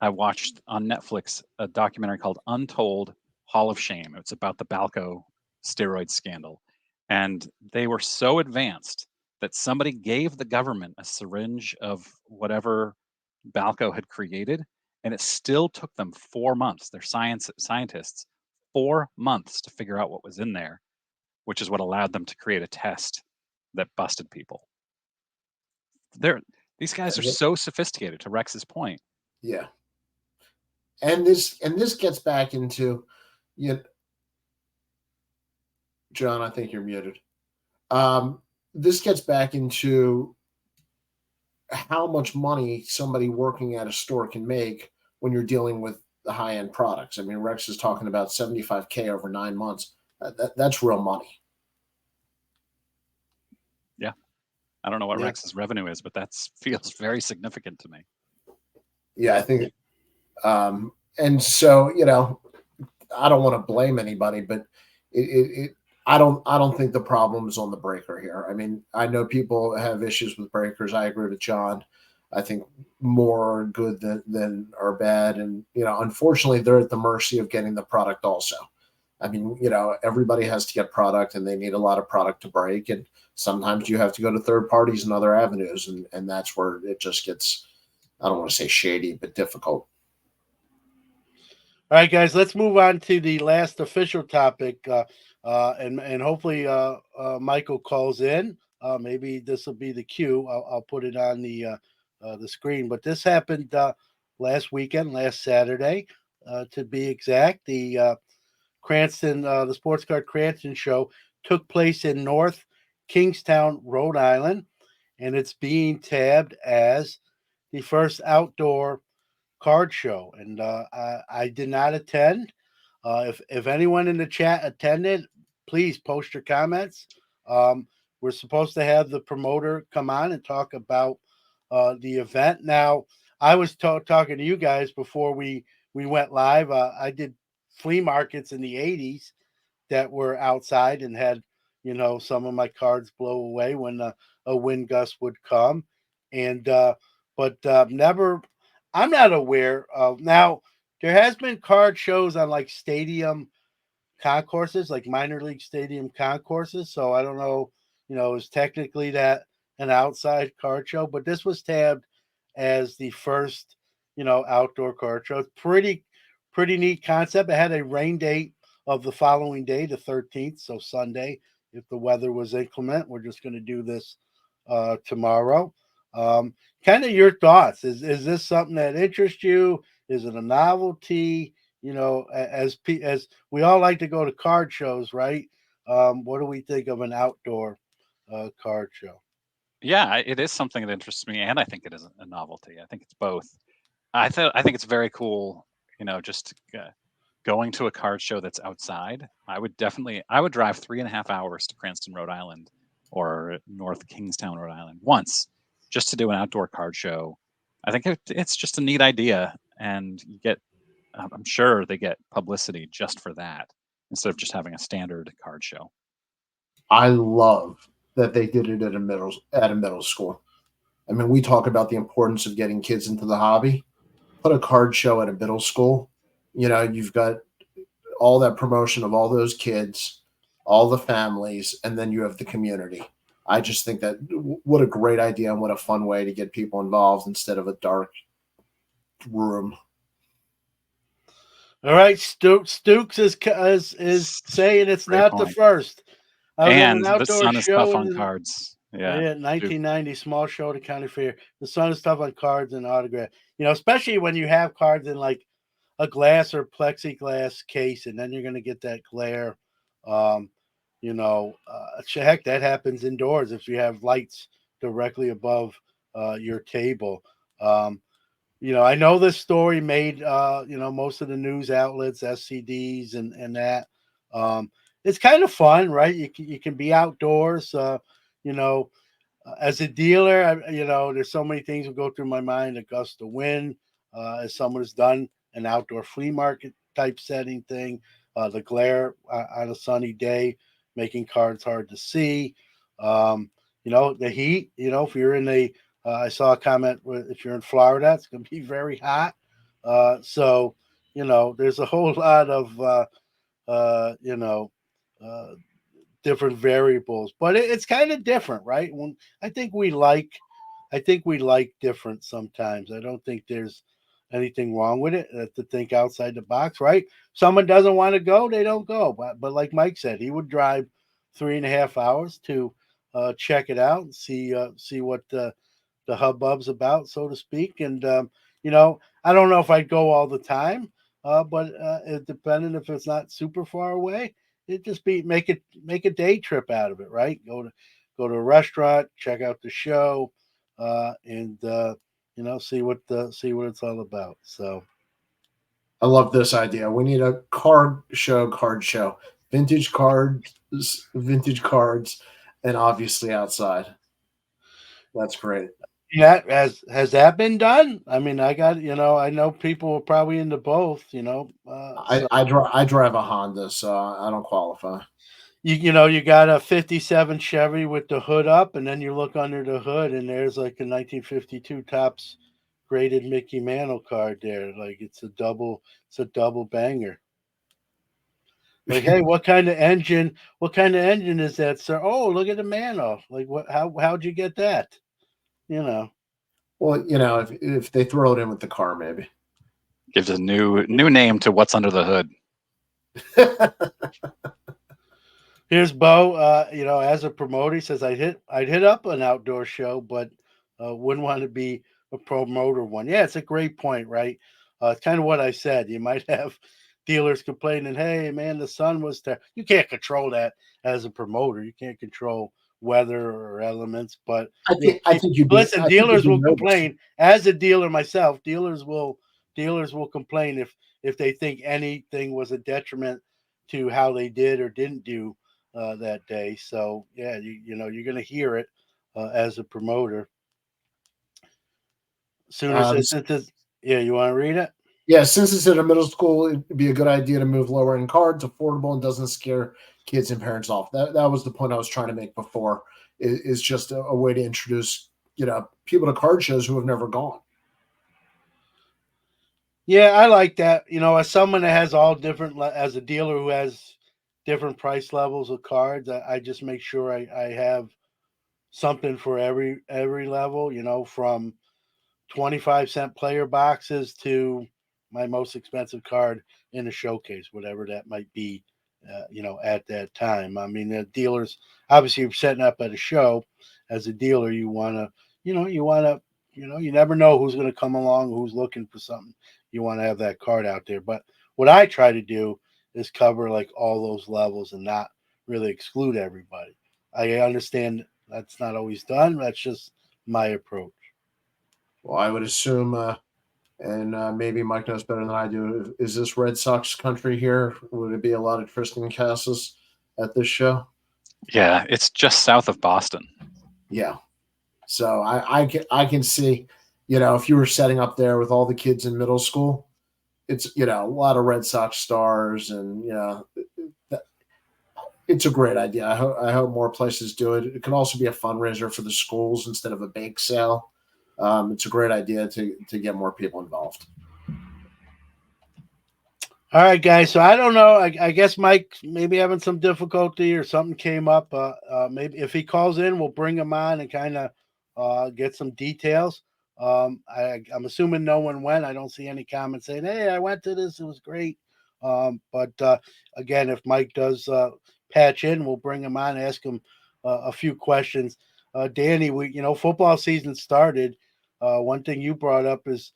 I watched on Netflix a documentary called Untold Hall of Shame. It's about the Balco steroid scandal. And they were so advanced that somebody gave the government a syringe of whatever Balco had created, and it still took them 4 months, their scientists, 4 months to figure out what was in there, which is what allowed them to create a test that busted people. They're, these guys are so sophisticated, to Rex's point. Yeah, and this gets back into, you know, John. I think you're muted. Um, this gets back into how much money somebody working at a store can make when you're dealing with the high end products. I mean, Rex is talking about 75K over 9 months. That's real money. Yeah. I don't know what yeah, Rex's revenue is, but that feels very significant to me. Yeah, I think. And so, I don't want to blame anybody, but I don't think the problem is on the breaker here. I mean, I know people have issues with breakers. I agree with John. I think more are good than are bad, and unfortunately, they're at the mercy of getting the product also. I mean, everybody has to get product, and they need a lot of product to break, and sometimes you have to go to third parties and other avenues, and that's where it just gets, I don't want to say shady, but difficult. All right, guys, let's move on to the last official topic, and hopefully Michael calls in. Maybe this will be the cue. I'll put it on the screen. But this happened last weekend, last Saturday, to be exact. The Cranston, the Sports Card Cranston show took place in North Kingstown, Rhode Island, and it's being tabbed as the first outdoor card show, and I did not attend. If anyone in the chat attended, please post your comments. We're supposed to have the promoter come on and talk about the event. Now, I was talking to you guys before we went live. I did flea markets in the '80s that were outside and had some of my cards blow away when a wind gust would come, and but never. I'm not aware of now. There has been card shows on like stadium concourses, like minor league stadium concourses. So I don't know, is technically that an outside card show, but this was tabbed as the first, outdoor card show. It's pretty neat concept. It had a rain date of the following day, the 13th, so Sunday. If the weather was inclement, we're just going to do this tomorrow. Um, kind of your thoughts. Is this something that interests you? Is it a novelty? As we all like to go to card shows, right? What do we think of an outdoor card show? Yeah, it is something that interests me, and I think it is a novelty. I think it's both. I think it's very cool. Just going to a card show that's outside. I would drive 3.5 hours to Cranston, Rhode Island, or North Kingstown, Rhode Island, once just to do an outdoor card show. I think it's just a neat idea, and you get. I'm sure they get publicity just for that instead of just having a standard card show. I love that they did it at a middle school. I mean, we talk about the importance of getting kids into the hobby. Put a card show at a middle school. You've got all that promotion of all those kids, all the families, and then you have the community. I just think that what a great idea and what a fun way to get people involved instead of a dark. room. All right, Stooks is saying it's Great not the point. first. I was at And an the outdoor sun is tough show on in cards. Yeah. 1990, small show at the county fair. The sun is tough on cards and autograph. Especially when you have cards in like a glass or plexiglass case, and then you're going to get that glare. Um, heck, that happens indoors if you have lights directly above your table. Um, I know this story made most of the news outlets, SCDs, and that. It's kind of fun, right? You can be outdoors. You know, as a dealer, there's so many things that go through my mind. A gust of wind, as someone has done an outdoor flea market type setting thing, the glare on a sunny day, making cards hard to see. The heat. If you're in I saw a comment if you're in Florida, it's going to be very hot. There's a whole lot of uh, you know, uh, different variables, but it's kind of different, right? When I think we like different sometimes. I don't think there's anything wrong with it to think outside the box, right? Someone doesn't want to go, they don't go. But like Mike said, he would drive 3.5 hours to check it out and see what the hubbub's about, so to speak. And I don't know if I'd go all the time, but it depending if it's not super far away, it just be make a day trip out of it, right? Go to a restaurant, check out the show, and see what it's all about. So I love this idea. We need a card show, vintage cards, and obviously outside. That's great. yeah, has that been done? I mean, I know people are probably into both. So I drive a Honda, so I don't qualify. you got a 57 Chevy with the hood up, and then you look under the hood and there's like a 1952 Topps graded Mickey Mantle card there. Like it's a double banger. Like, hey, what kind of engine is that, sir? Oh, look at the Mantle. Like, how'd you get that? You know. Well, if they throw it in with the car, maybe. Gives a new name to what's under the hood. Here's Bo. As a promoter, he says I'd hit up an outdoor show, but wouldn't want to be a promoter one. Yeah, it's a great point, right? It's kind of what I said. You might have dealers complaining, "Hey, man, the sun was there." You can't control that as a promoter. You can't control weather or elements, but listen, I think you'd dealers be will noticed. complain. As a dealer myself, dealers will complain if they think anything was a detriment to how they did or didn't do that day. So yeah, you're going to hear it as a promoter. Sooner says, This yeah, you want to read it? Yeah, since it's at a middle school, it'd be a good idea to move lower end cards, affordable, and doesn't scare kids and parents off. That was the point I was trying to make before. Is just a way to introduce people to card shows who have never gone. Yeah, I like that. As someone that has all different, as a dealer who has different price levels of cards, I just make sure I have something for every level. From 25-cent player boxes to my most expensive card in a showcase, whatever that might be, at that time. I mean, the dealers, obviously, you're setting up at a show as a dealer, you never know who's going to come along, who's looking for something. You want to have that card out there. But what I try to do is cover like all those levels and not really exclude everybody. I understand that's not always done. That's just my approach. Well, I would assume, and maybe Mike knows better than I do. Is this Red Sox country here? Would it be a lot of Tristan Cassis at this show? Yeah, it's just south of Boston. Yeah. So I can see, if you were setting up there with all the kids in middle school, it's a lot of Red Sox stars, and it's a great idea. I hope more places do it. It can also be a fundraiser for the schools instead of a bake sale. It's a great idea to get more people involved. All right, guys. So I don't know. I guess Mike maybe having some difficulty or something came up. Maybe if he calls in, we'll bring him on and kind of get some details. I'm assuming no one went. I don't see any comments saying, "Hey, I went to this. It was great." But again, if Mike does patch in, we'll bring him on, ask him a few questions. Danny, football season started. One thing you brought up is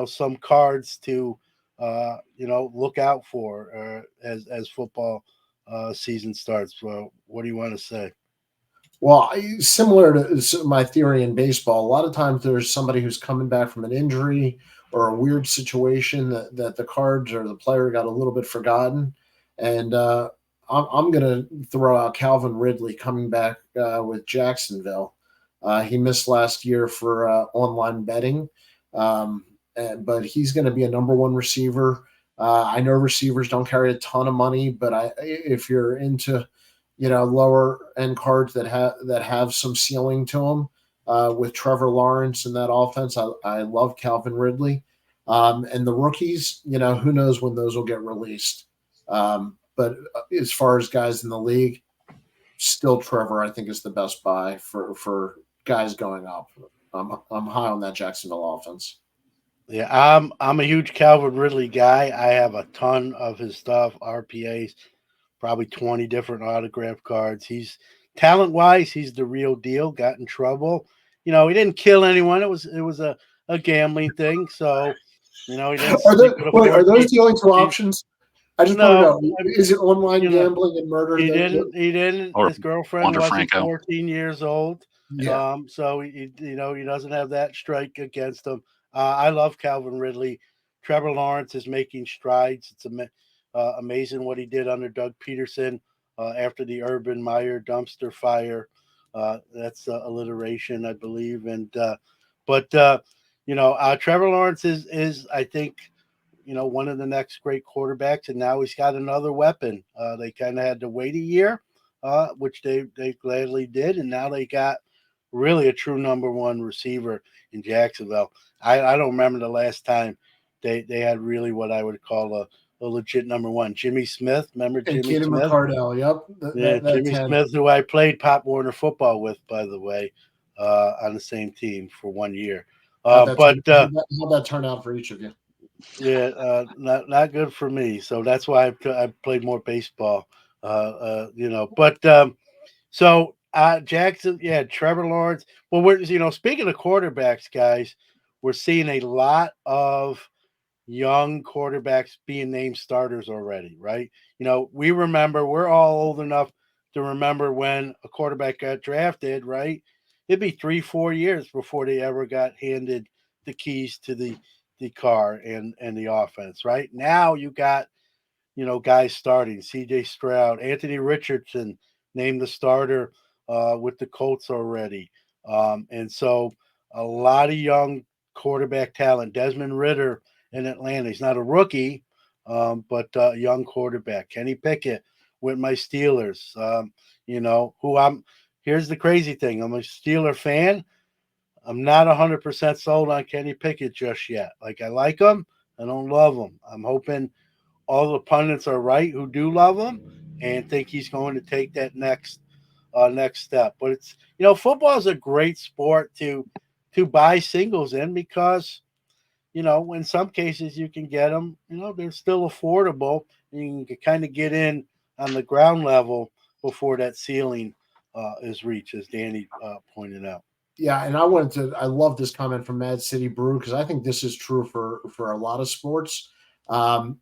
some cards to look out for as football season starts. What do you want to say? Well, similar to my theory in baseball, a lot of times there's somebody who's coming back from an injury or a weird situation that the cards or the player got a little bit forgotten. And I'm going to throw out Calvin Ridley coming back with Jacksonville. He missed last year for online betting, but he's going to be a number one receiver. I know receivers don't carry a ton of money, but if you're into lower end cards that have some ceiling to them. With Trevor Lawrence in that offense, I love Calvin Ridley, and the rookies. Who knows when those will get released. But as far as guys in the league, still Trevor I think is the best buy for guys going up. I'm high on that Jacksonville offense. Yeah, I'm a huge Calvin Ridley guy. I have a ton of his stuff, RPAs, probably 20 different autograph cards. He's talent wise, he's the real deal. Got in trouble. He didn't kill anyone. It was a gambling thing. So, he didn't sleep with a Are 14. those the only two options? I just want to No, know: is it online you know, gambling and murder? he didn't. He didn't. Or His girlfriend Wander wasn't Franco. 14 years old. Yeah. So he doesn't have that strike against him. I love Calvin Ridley. Trevor Lawrence is making strides. It's amazing what he did under Doug Peterson after the Urban Meyer dumpster fire. That's alliteration, I believe. But Trevor Lawrence is I think one of the next great quarterbacks, and now he's got another weapon. They kind of had to wait a year, which they gladly did, and now they got really a true number one receiver in Jacksonville. I don't remember the last time they had really what I would call a legit number one. Jimmy Smith, remember And Jimmy Keenan Smith? McCardell. Yep. Yeah, That Jimmy 10. Smith, who I played Pop Warner football with, by the way, on the same team for 1 year. But How'd that turn out for each of you? Yeah, not good for me. So that's why I played more baseball. But Jackson, yeah, Trevor Lawrence. Well, we're speaking of quarterbacks, guys, we're seeing a lot of young quarterbacks being named starters already, right? We're all old enough to remember when a quarterback got drafted, right? It'd be 3-4 years before they ever got handed the keys to the car and the offense, right? Now you got guys starting. C.J. Stroud, Anthony Richardson named the starter with the Colts already, and so a lot of young quarterback talent. Desmond Ritter in Atlanta. He's not a rookie, but a young quarterback. Kenny Pickett with my Steelers. Who I'm. Here's the crazy thing. I'm a Steeler fan. I'm not 100% sold on Kenny Pickett just yet. Like I like him. I don't love him. I'm hoping all the pundits are right who do love him and think he's going to take that next step. But it's football is a great sport to buy singles in because in some cases you can get them. They're still affordable. And you can kind of get in on the ground level before that ceiling is reached, as Danny pointed out. Yeah, and I love this comment from Mad City Brew because I think this is true for a lot of sports. Um,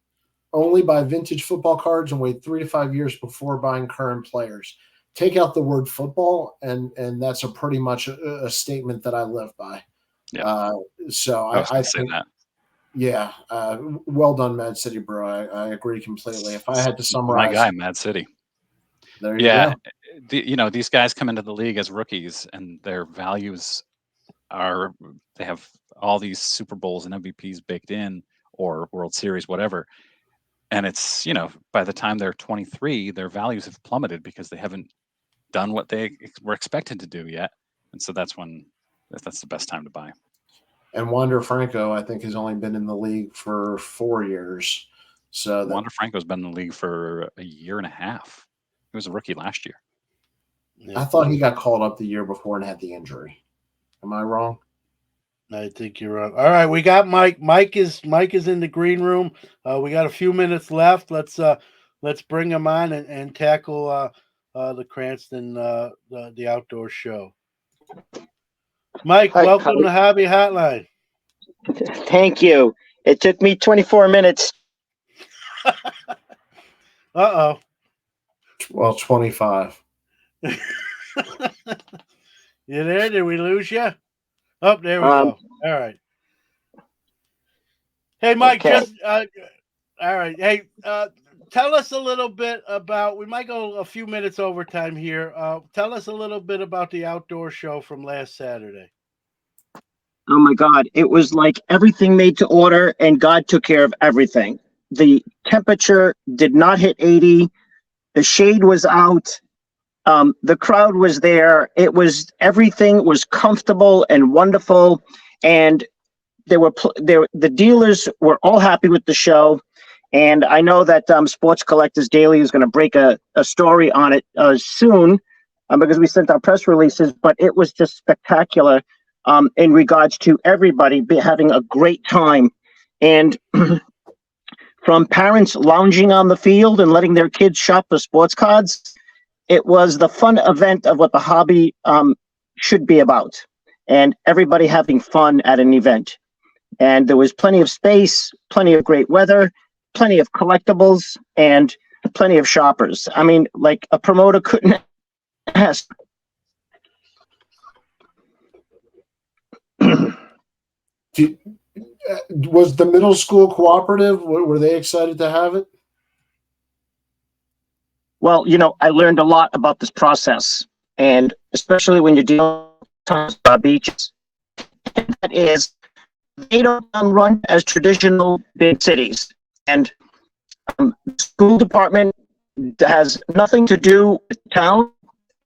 Only buy vintage football cards and wait 3 to 5 years before buying current players. Take out the word football, and that's a pretty much a statement that I live by. Yeah, Uh, so I was I going to say think, that. yeah, well done, Mad City Bro. I agree completely. If I had to My summarize, guy, Mad City. there you Yeah, go. these guys come into the league as rookies, and their values are they have all these Super Bowls and MVPs baked in, or World Series, whatever. And it's by the time they're 23, their values have plummeted because they haven't done what they were expected to do yet, and so that's the best time to buy. And Wander Franco, I think, has only been in the league for 4 years. So that Wander Franco's been in the league for a year and a half. He was a rookie last year. I Yeah. thought he got called up the year before and had the injury. Am I wrong? I think you're right. All right, we got Mike. Mike is in the green room. We got a few minutes left. Let's bring him on and tackle the Cranston the outdoor show. Mike, Hi, welcome to Hobby Hotline. thank you. It took me 24 minutes. Uh Well, 25. oh. You there? Did we lose you? Oh, there we Um, go. All right. Hey, Mike. okay. Just all right. Hey, tell us a little bit about. We might go a few minutes overtime here. Tell us a little bit about the outdoor show from last Saturday. Oh my God. It was like everything made to order, and God took care of everything. The temperature did not hit 80. The shade was out. The crowd was there. It was everything was comfortable and wonderful. And the dealers were all happy with the show. And I know that Sports Collectors Daily is going to break a story on it soon because we sent out press releases, but it was just spectacular in regards to everybody having a great time. And from parents lounging on the field and letting their kids shop for sports cards, it was the fun event of what the hobby should be about. And everybody having fun at an event. And there was plenty of space, plenty of great weather, plenty of collectibles, and plenty of shoppers. I mean, like a promoter couldn't ask. Was the middle school cooperative? Were they excited to have it? Well, I learned a lot about this process, and especially when you're dealing with beaches. And that is, they don't run as traditional big cities, and the school department has nothing to do with town.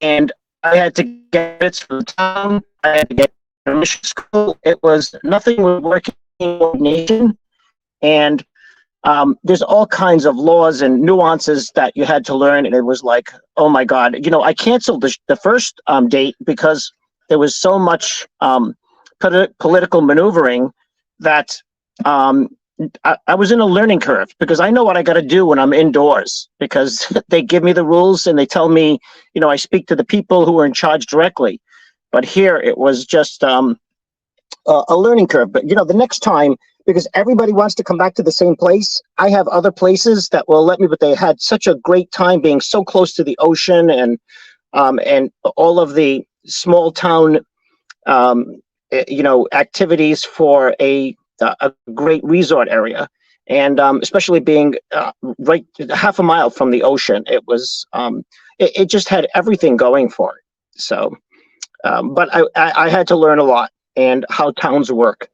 And I had to get it from the town. I had to get permission school. It was nothing with working coordination, and there's all kinds of laws and nuances that you had to learn. And it was like, oh my God, I canceled the first date because there was so much political maneuvering that I was in a learning curve, because I know what I got to do when I'm indoors, because they give me the rules and they tell me, I speak to the people who are in charge directly. But here it was just a learning curve. But, the next time, because everybody wants to come back to the same place, I have other places that will let me, but they had such a great time being so close to the ocean and all of the small town, activities for a great resort area, and especially being right half a mile from the ocean. It was it just had everything going for it. So, but I had to learn a lot and how towns work.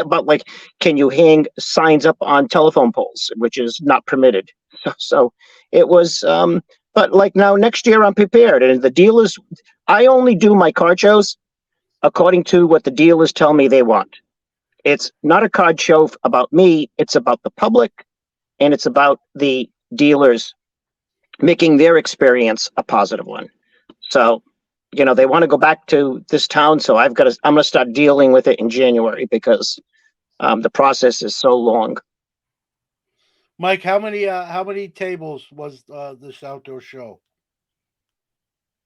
But like, can you hang signs up on telephone poles, which is not permitted? So it was. But like now, next year I'm prepared, and the dealers. I only do my card shows according to what the dealers tell me they want. It's not a card show about me. It's about the public, and it's about the dealers making their experience a positive one. So, they want to go back to this town. So I'm going to start dealing with it in January, because the process is so long. Mike, how many tables was this outdoor show?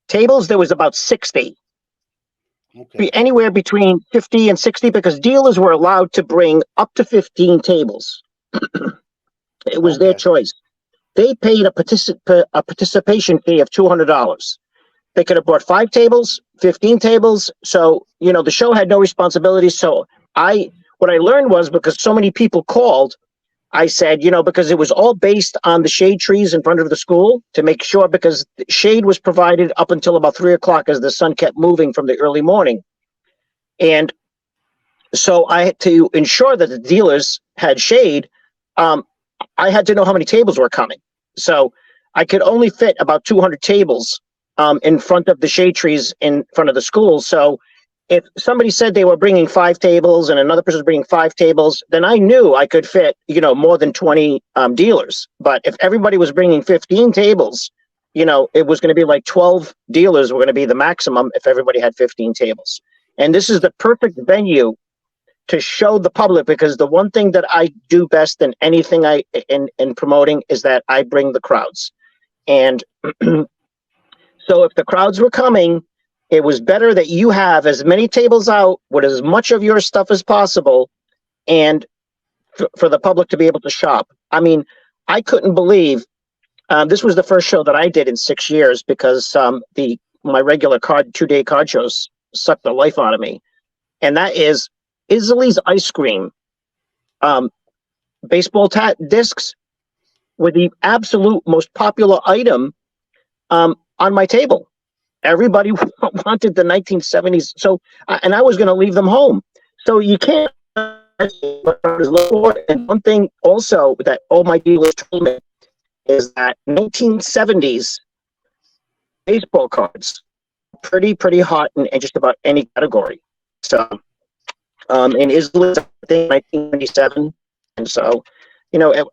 Tables, there was about 60. Okay. Anywhere between 50 and 60, because dealers were allowed to bring up to 15 tables. It was their choice. They paid a participation fee of $200. They could have brought 5 tables, 15 tables. So, the show had no responsibility. So what I learned was, because so many people called, I said, because it was all based on the shade trees in front of the school, to make sure, because shade was provided up until about 3:00 as the sun kept moving from the early morning. And so I had to ensure that the dealers had shade. I had to know how many tables were coming. So I could only fit about 200 tables in front of the shade trees in front of the school. So if somebody said they were bringing 5 tables and another person was bringing 5 tables, then I knew I could fit, more than 20 dealers. But if everybody was bringing 15 tables, it was going to be like 12 dealers were going to be the maximum if everybody had 15 tables. And this is the perfect venue to show the public, because the one thing that I do best than anything in promoting is that I bring the crowds. And so if the crowds were coming, it was better that you have as many tables out with as much of your stuff as possible, and for the public to be able to shop. I mean, I couldn't believe this was the first show that I did in 6 years, because my regular 2-day card shows sucked the life out of me. And that is Isley's Ice Cream. Baseball discs were the absolute most popular item on my table. Everybody wanted the 1970s. So, and I was going to leave them home. So you can't. And one thing also that all my dealers told me is that 1970s baseball cards pretty hot in just about any category. So, in Isley, I think 1997, and so,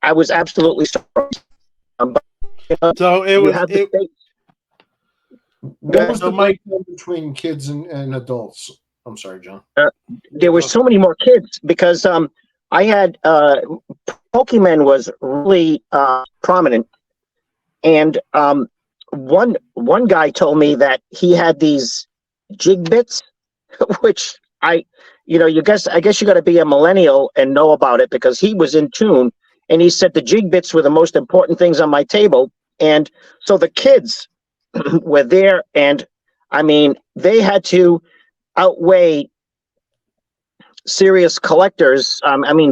I was absolutely surprised. So it was. What was So the Mike, breakdown between kids and adults? I'm sorry, John. There were so many more kids, because I had Pokemon was really prominent, and one guy told me that he had these jig bits, which I guess you got to be a millennial and know about it, because he was in tune, and he said the jig bits were the most important things on my table. And so the kids were there, and I mean, they had to outweigh serious collectors.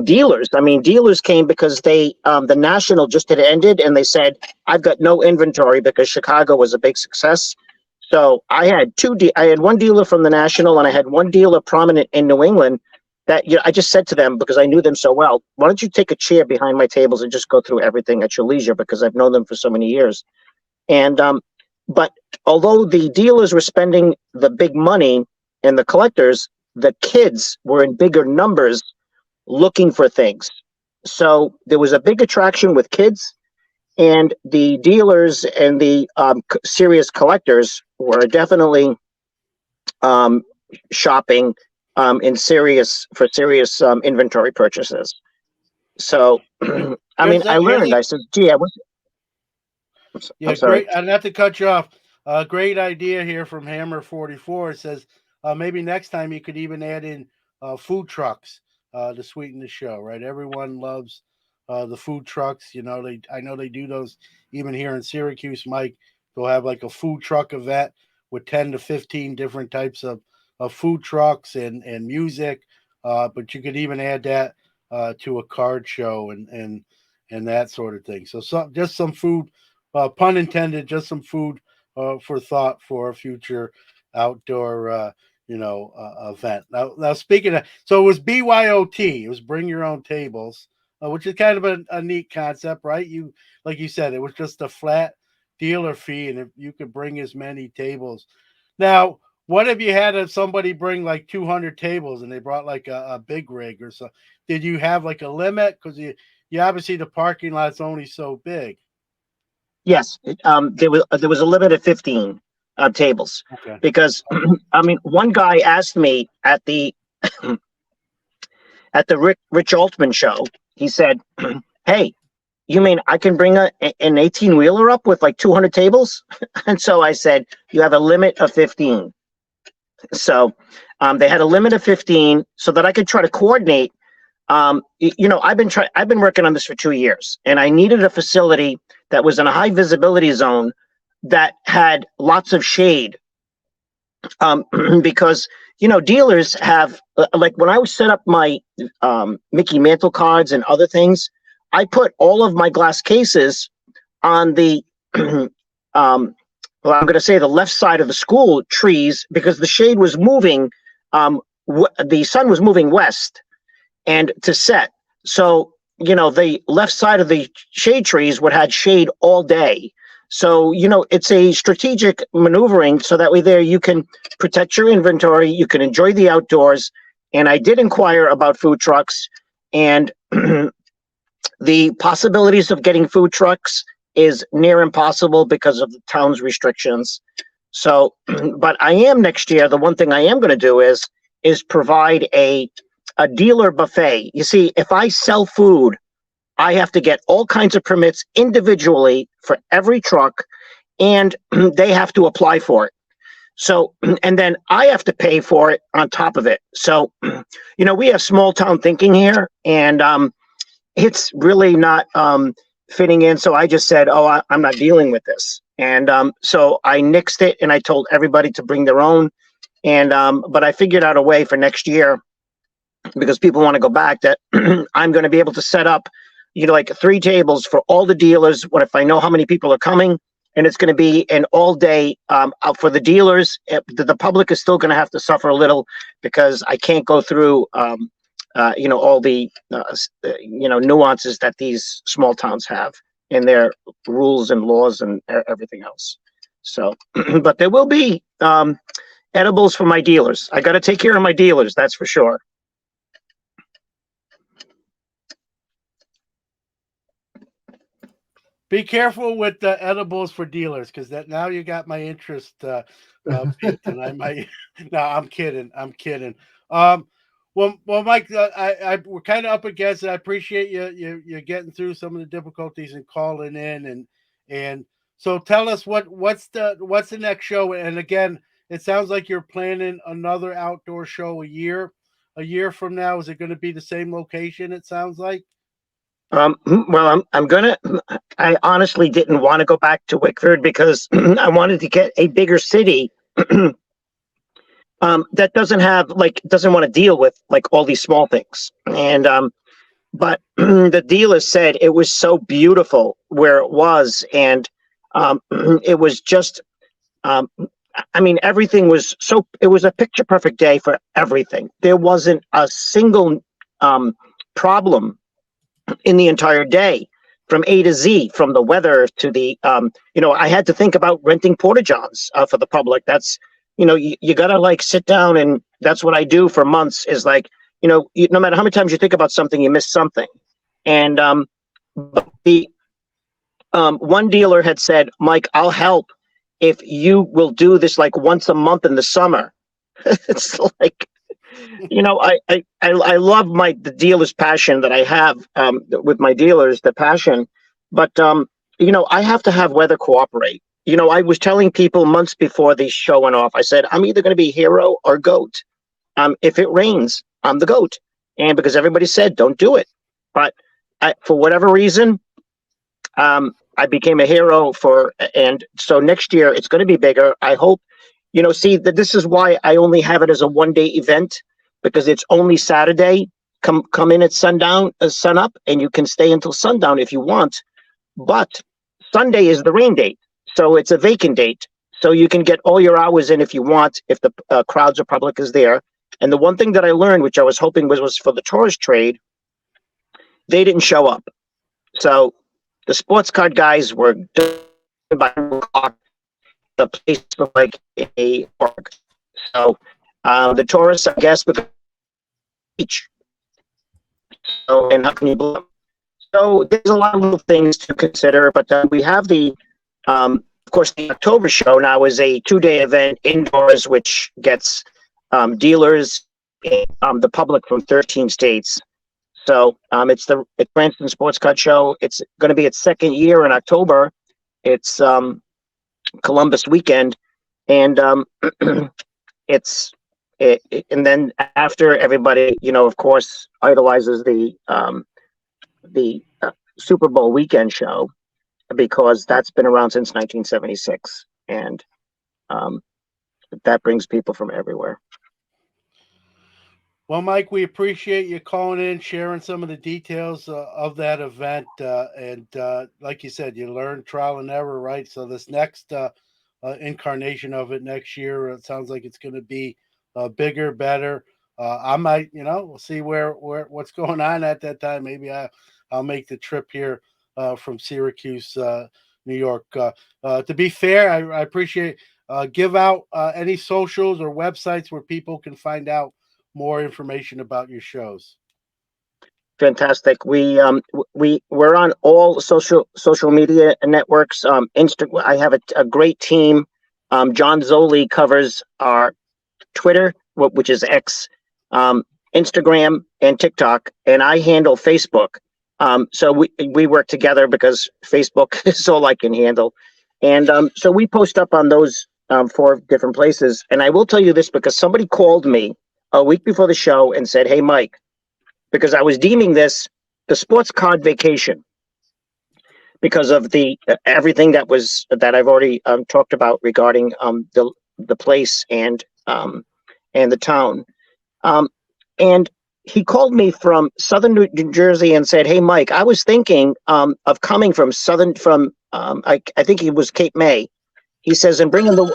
Dealers. Dealers came because the National just had ended, and they said, I've got no inventory, because Chicago was a big success. So I had one dealer from the National, and I had one dealer prominent in New England that I just said to them, because I knew them so well, why don't you take a chair behind my tables and just go through everything at your leisure, because I've known them for so many years. And but although the dealers were spending the big money and the collectors, the kids were in bigger numbers looking for things. So there was a big attraction with kids, and the dealers and the serious collectors were definitely shopping for serious inventory purchases. So, I learned. I said, "Gee, I'm sorry." Great. Not to cut you off. Great idea here from Hammer 44. It says maybe next time you could even add in food trucks to sweeten the show. Right? Everyone loves the food trucks. I know they do those even here in Syracuse. Mike, they'll have like a food truck event with 10 to 15 different types of food trucks and music. But you could even add that to a card show and that sort of thing. So just some food, pun intended, just some food for thought for a future outdoor event. Now speaking of, so it was BYOT, it was bring your own tables, which is kind of a neat concept, right? Like you said, it was just a flat dealer fee, and if you could bring as many tables. Now, what if you had somebody bring like 200 tables and they brought like a big rig or so? Did you have like a limit? Because you obviously the parking lot's only so big. Yes, there was a limit of 15 tables. Okay. Because one guy asked me at the Rich Altman show. He said, "Hey, you mean I can bring an 18-wheeler up with like 200 tables?" And so I said, "You have a limit of 15." So they had a limit of 15 so that I could try to coordinate. I've been working on this for 2 years, and I needed a facility that was in a high visibility zone that had lots of shade. Because, dealers have, like when I would set up my Mickey Mantle cards and other things, I put all of my glass cases on the, I'm going to say the left side of the school trees, because the shade was moving, the sun was moving west and to set. So, the left side of the shade trees would have shade all day. So, it's a strategic maneuvering so that way there you can protect your inventory, you can enjoy the outdoors. And I did inquire about food trucks, and the possibilities of getting food trucks is near impossible because of the town's restrictions. So, but I am next year, the one thing I am going to do is provide a a dealer buffet. You see, if I sell food, I have to get all kinds of permits individually for every truck, and they have to apply for it. So, and then I have to pay for it on top of it. So, we have small town thinking here, and it's really not fitting in. So I just said, oh, I'm not dealing with this. And so I nixed it, and I told everybody to bring their own. And but I figured out a way for next year, because people want to go back, that I'm going to be able to set up, like 3 tables for all the dealers. What if I know how many people are coming? And it's going to be an all day out for the dealers. The public is still going to have to suffer a little, because I can't go through, all the, nuances that these small towns have in their rules and laws and everything else. So, but there will be edibles for my dealers. I got to take care of my dealers, that's for sure. Be careful with the edibles for dealers, because that now you got my interest piqued, and I might. No, I'm kidding. Well, Mike, we're kind of up against it. I appreciate you getting through some of the difficulties and calling in, and so tell us what's the next show. And again, it sounds like you're planning another outdoor show a year from now. Is it going to be the same location? It sounds like. Well, I honestly didn't want to go back to Wickford, because I wanted to get a bigger city that doesn't want to deal with all these small things. And but the dealers said it was so beautiful where it was, and it was just everything was it was a picture perfect day for everything. There wasn't a single problem in the entire day, from A to Z, from the weather to the I had to think about renting porta-johns for the public. That's you gotta sit down, and that's what I do for months, is no matter how many times you think about something, you miss something. And the one dealer had said, Mike, I'll help if you will do this once a month in the summer. It's I love the dealer's passion that I have with my dealers, the passion, but I have to have weather cooperate. I was telling people months before the show went off, I said, I'm either going to be hero or goat. If it rains, I'm the goat. And because everybody said, don't do it. But for whatever reason, I became a hero and so next year it's going to be bigger. I hope, see that this is why I only have it as a 1-day event, because it's only Saturday. Come in at sun up, and you can stay until sundown if you want. But Sunday is the rain date, so it's a vacant date. So you can get all your hours in if you want, if the crowds or public is there. And the one thing that I learned, which I was hoping was for the tourist trade, they didn't show up. So the sports card guys were done by the place like a park. So the tourists, I guess, because beach. So, and how can you blow? So there's a lot of little things to consider, but we have of course, the October show now is a 2-day event indoors, which gets dealers and the public from 13 states. So it's the Cranston Sports Card Show. It's going to be its 2nd year in October. It's Columbus weekend, and and then after, everybody, of course, idolizes the Super Bowl weekend show, because that's been around since 1976, and that brings people from everywhere. Well, Mike, we appreciate you calling in, sharing some of the details of that event, and like you said, you learn trial and error, right? So this next incarnation of it next year, it sounds like it's going to be bigger, better. I might, we'll see where what's going on at that time. Maybe I'll make the trip here from Syracuse, New York. To be fair, I appreciate give out any socials or websites where people can find out more information about your shows. Fantastic. We're on all social media networks. I have a great team. John Zoli covers our Twitter, which is X. Instagram, and TikTok, and I handle Facebook. So we work together because Facebook is all I can handle, and so we post up on those 4 different places. And I will tell you this because somebody called me a week before the show and said, "Hey, Mike," because I was deeming this the sports card vacation because of the everything that I've already talked about regarding the place and the town. Um, and he called me from southern New Jersey and said, "Hey, Mike, I was thinking of coming from I think it was Cape May." He says, "And bringing the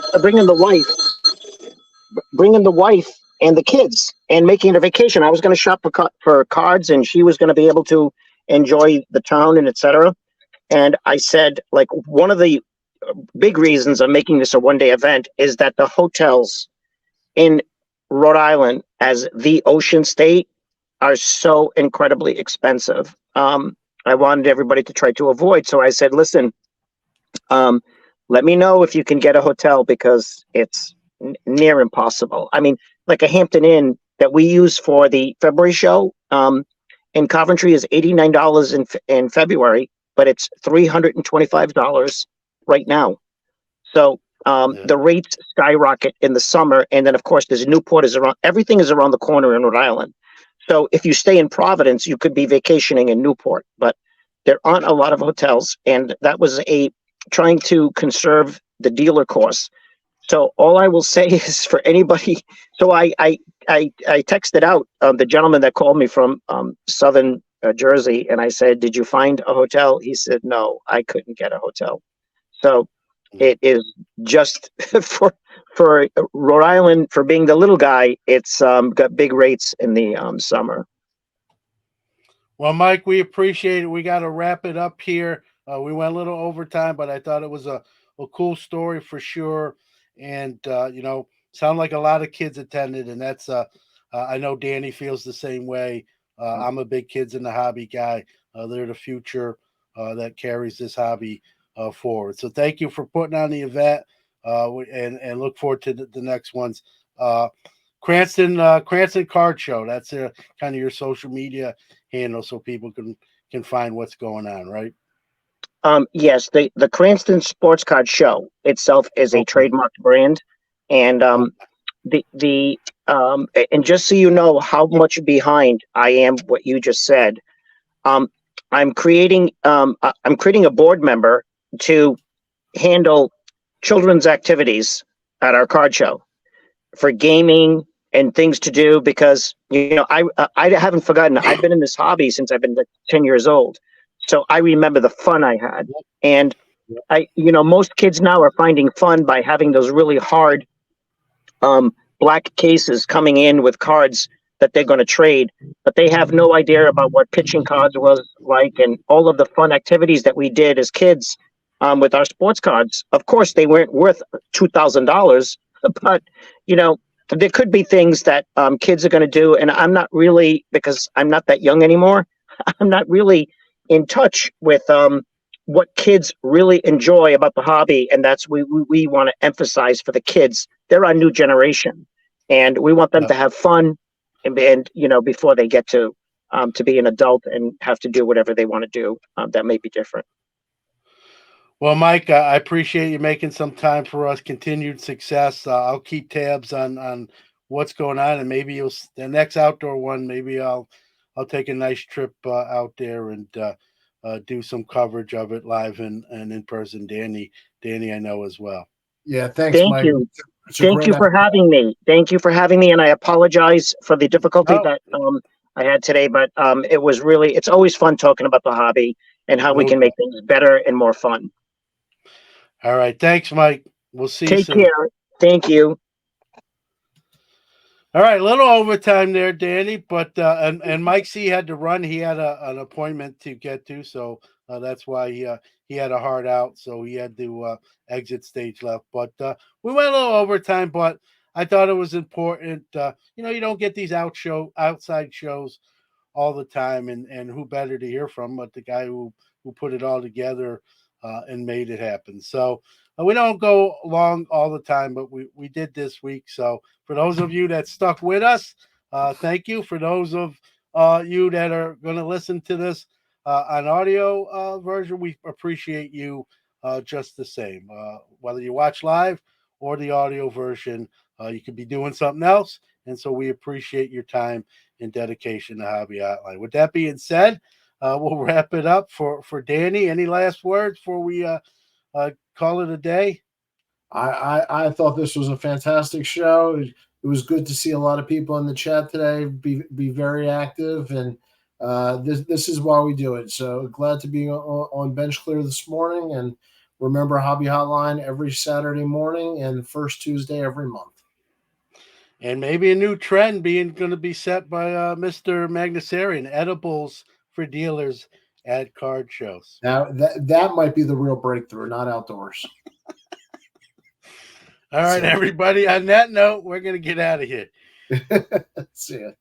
wife and the kids and making it a vacation. I was going to shop for cards, and she was going to be able to enjoy the town and etc." And I said, like, one of the big reasons I'm making this a 1-day event is that the hotels in Rhode Island, as the ocean state, are so incredibly expensive. I wanted everybody to try to avoid. So I said, listen, let me know if you can get a hotel because it's near impossible. I mean, like a Hampton Inn that we use for the February show in Coventry is $89 in February, but it's $325 right now. So the rates skyrocket in the summer, and then of course there's Newport is around. Everything is around the corner in Rhode Island. So if you stay in Providence, you could be vacationing in Newport, but there aren't a lot of hotels, and that was trying to conserve the dealer course. So all I will say is for anybody. So I texted out the gentleman that called me from southern Jersey, and I said, "Did you find a hotel?" He said, "No, I couldn't get a hotel." So it is just for Rhode Island, for being the little guy. It's got big rates in the summer. Well, Mike, we appreciate it. We got to wrap it up here. We went a little overtime, but I thought it was a cool story for sure. And, sound like a lot of kids attended. And that's, I know Danny feels the same way. I'm a big kids in the hobby guy. They're the future that carries this hobby forward. So thank you for putting on the event and look forward to the next ones. Cranston Card Show. That's kind of your social media handle so people can find what's going on, right? Yes, the Cranston Sports Card Show itself is a trademarked brand, and and just so you know how much behind I am what you just said, I'm creating a board member to handle children's activities at our card show for gaming and things to do, because I haven't forgotten. I've been in this hobby since I've been 10 years old, so I remember the fun I had. And most kids now are finding fun by having those really hard black cases coming in with cards that they're going to trade, but they have no idea about what pitching cards was like and all of the fun activities that we did as kids with our sports cards. Of course, they weren't worth $2,000, but there could be things that kids are going to do. And I'm not really, because I'm not that young anymore, I'm not really in touch with what kids really enjoy about the hobby. And that's we want to emphasize for the kids. They're our new generation, and we want them to have fun and before they get to be an adult and have to do whatever they want to do that may be different. Well, Mike, I appreciate you making some time for us. Continued success. I'll keep tabs on what's going on, and maybe the next outdoor one. Maybe I'll take a nice trip out there and do some coverage of it live and in person. Danny, I know as well. Yeah, thanks, Thank Mike. you. Thank you for having me. Thank you for having me, and I apologize for the difficulty that I had today. But it's always fun talking about the hobby and how we can make things better and more fun. All right. Thanks, Mike. We'll see you soon. Take care. Thank you. All right. A little overtime there, Danny, but and Mike C had to run. He had an appointment to get to, so that's why he had a hard out, so he had to exit stage left. But we went a little overtime, but I thought it was important. You don't get these outside shows all the time, and who better to hear from but the guy who put it all together and made it happen. So we don't go long all the time, but we did this week. So for those of you that stuck with us, Thank you for those of you that are going to listen to this on audio version. We appreciate you just the same. Whether you watch live or the audio version, you could be doing something else. And so we appreciate your time and dedication to Hobby Hotline. With that being said, we'll wrap it up for Danny. Any last words before we call it a day? I thought this was a fantastic show. It was good to see a lot of people in the chat today be very active, and this is why we do it. So glad to be on Bench Clear this morning, and remember Hobby Hotline every Saturday morning and first Tuesday every month. And maybe a new trend being going to be set by Mr. Magnusarian, edibles for dealers at card shows. Now that might be the real breakthrough, not outdoors. All right, everybody. On that note, we're going to get out of here. See ya.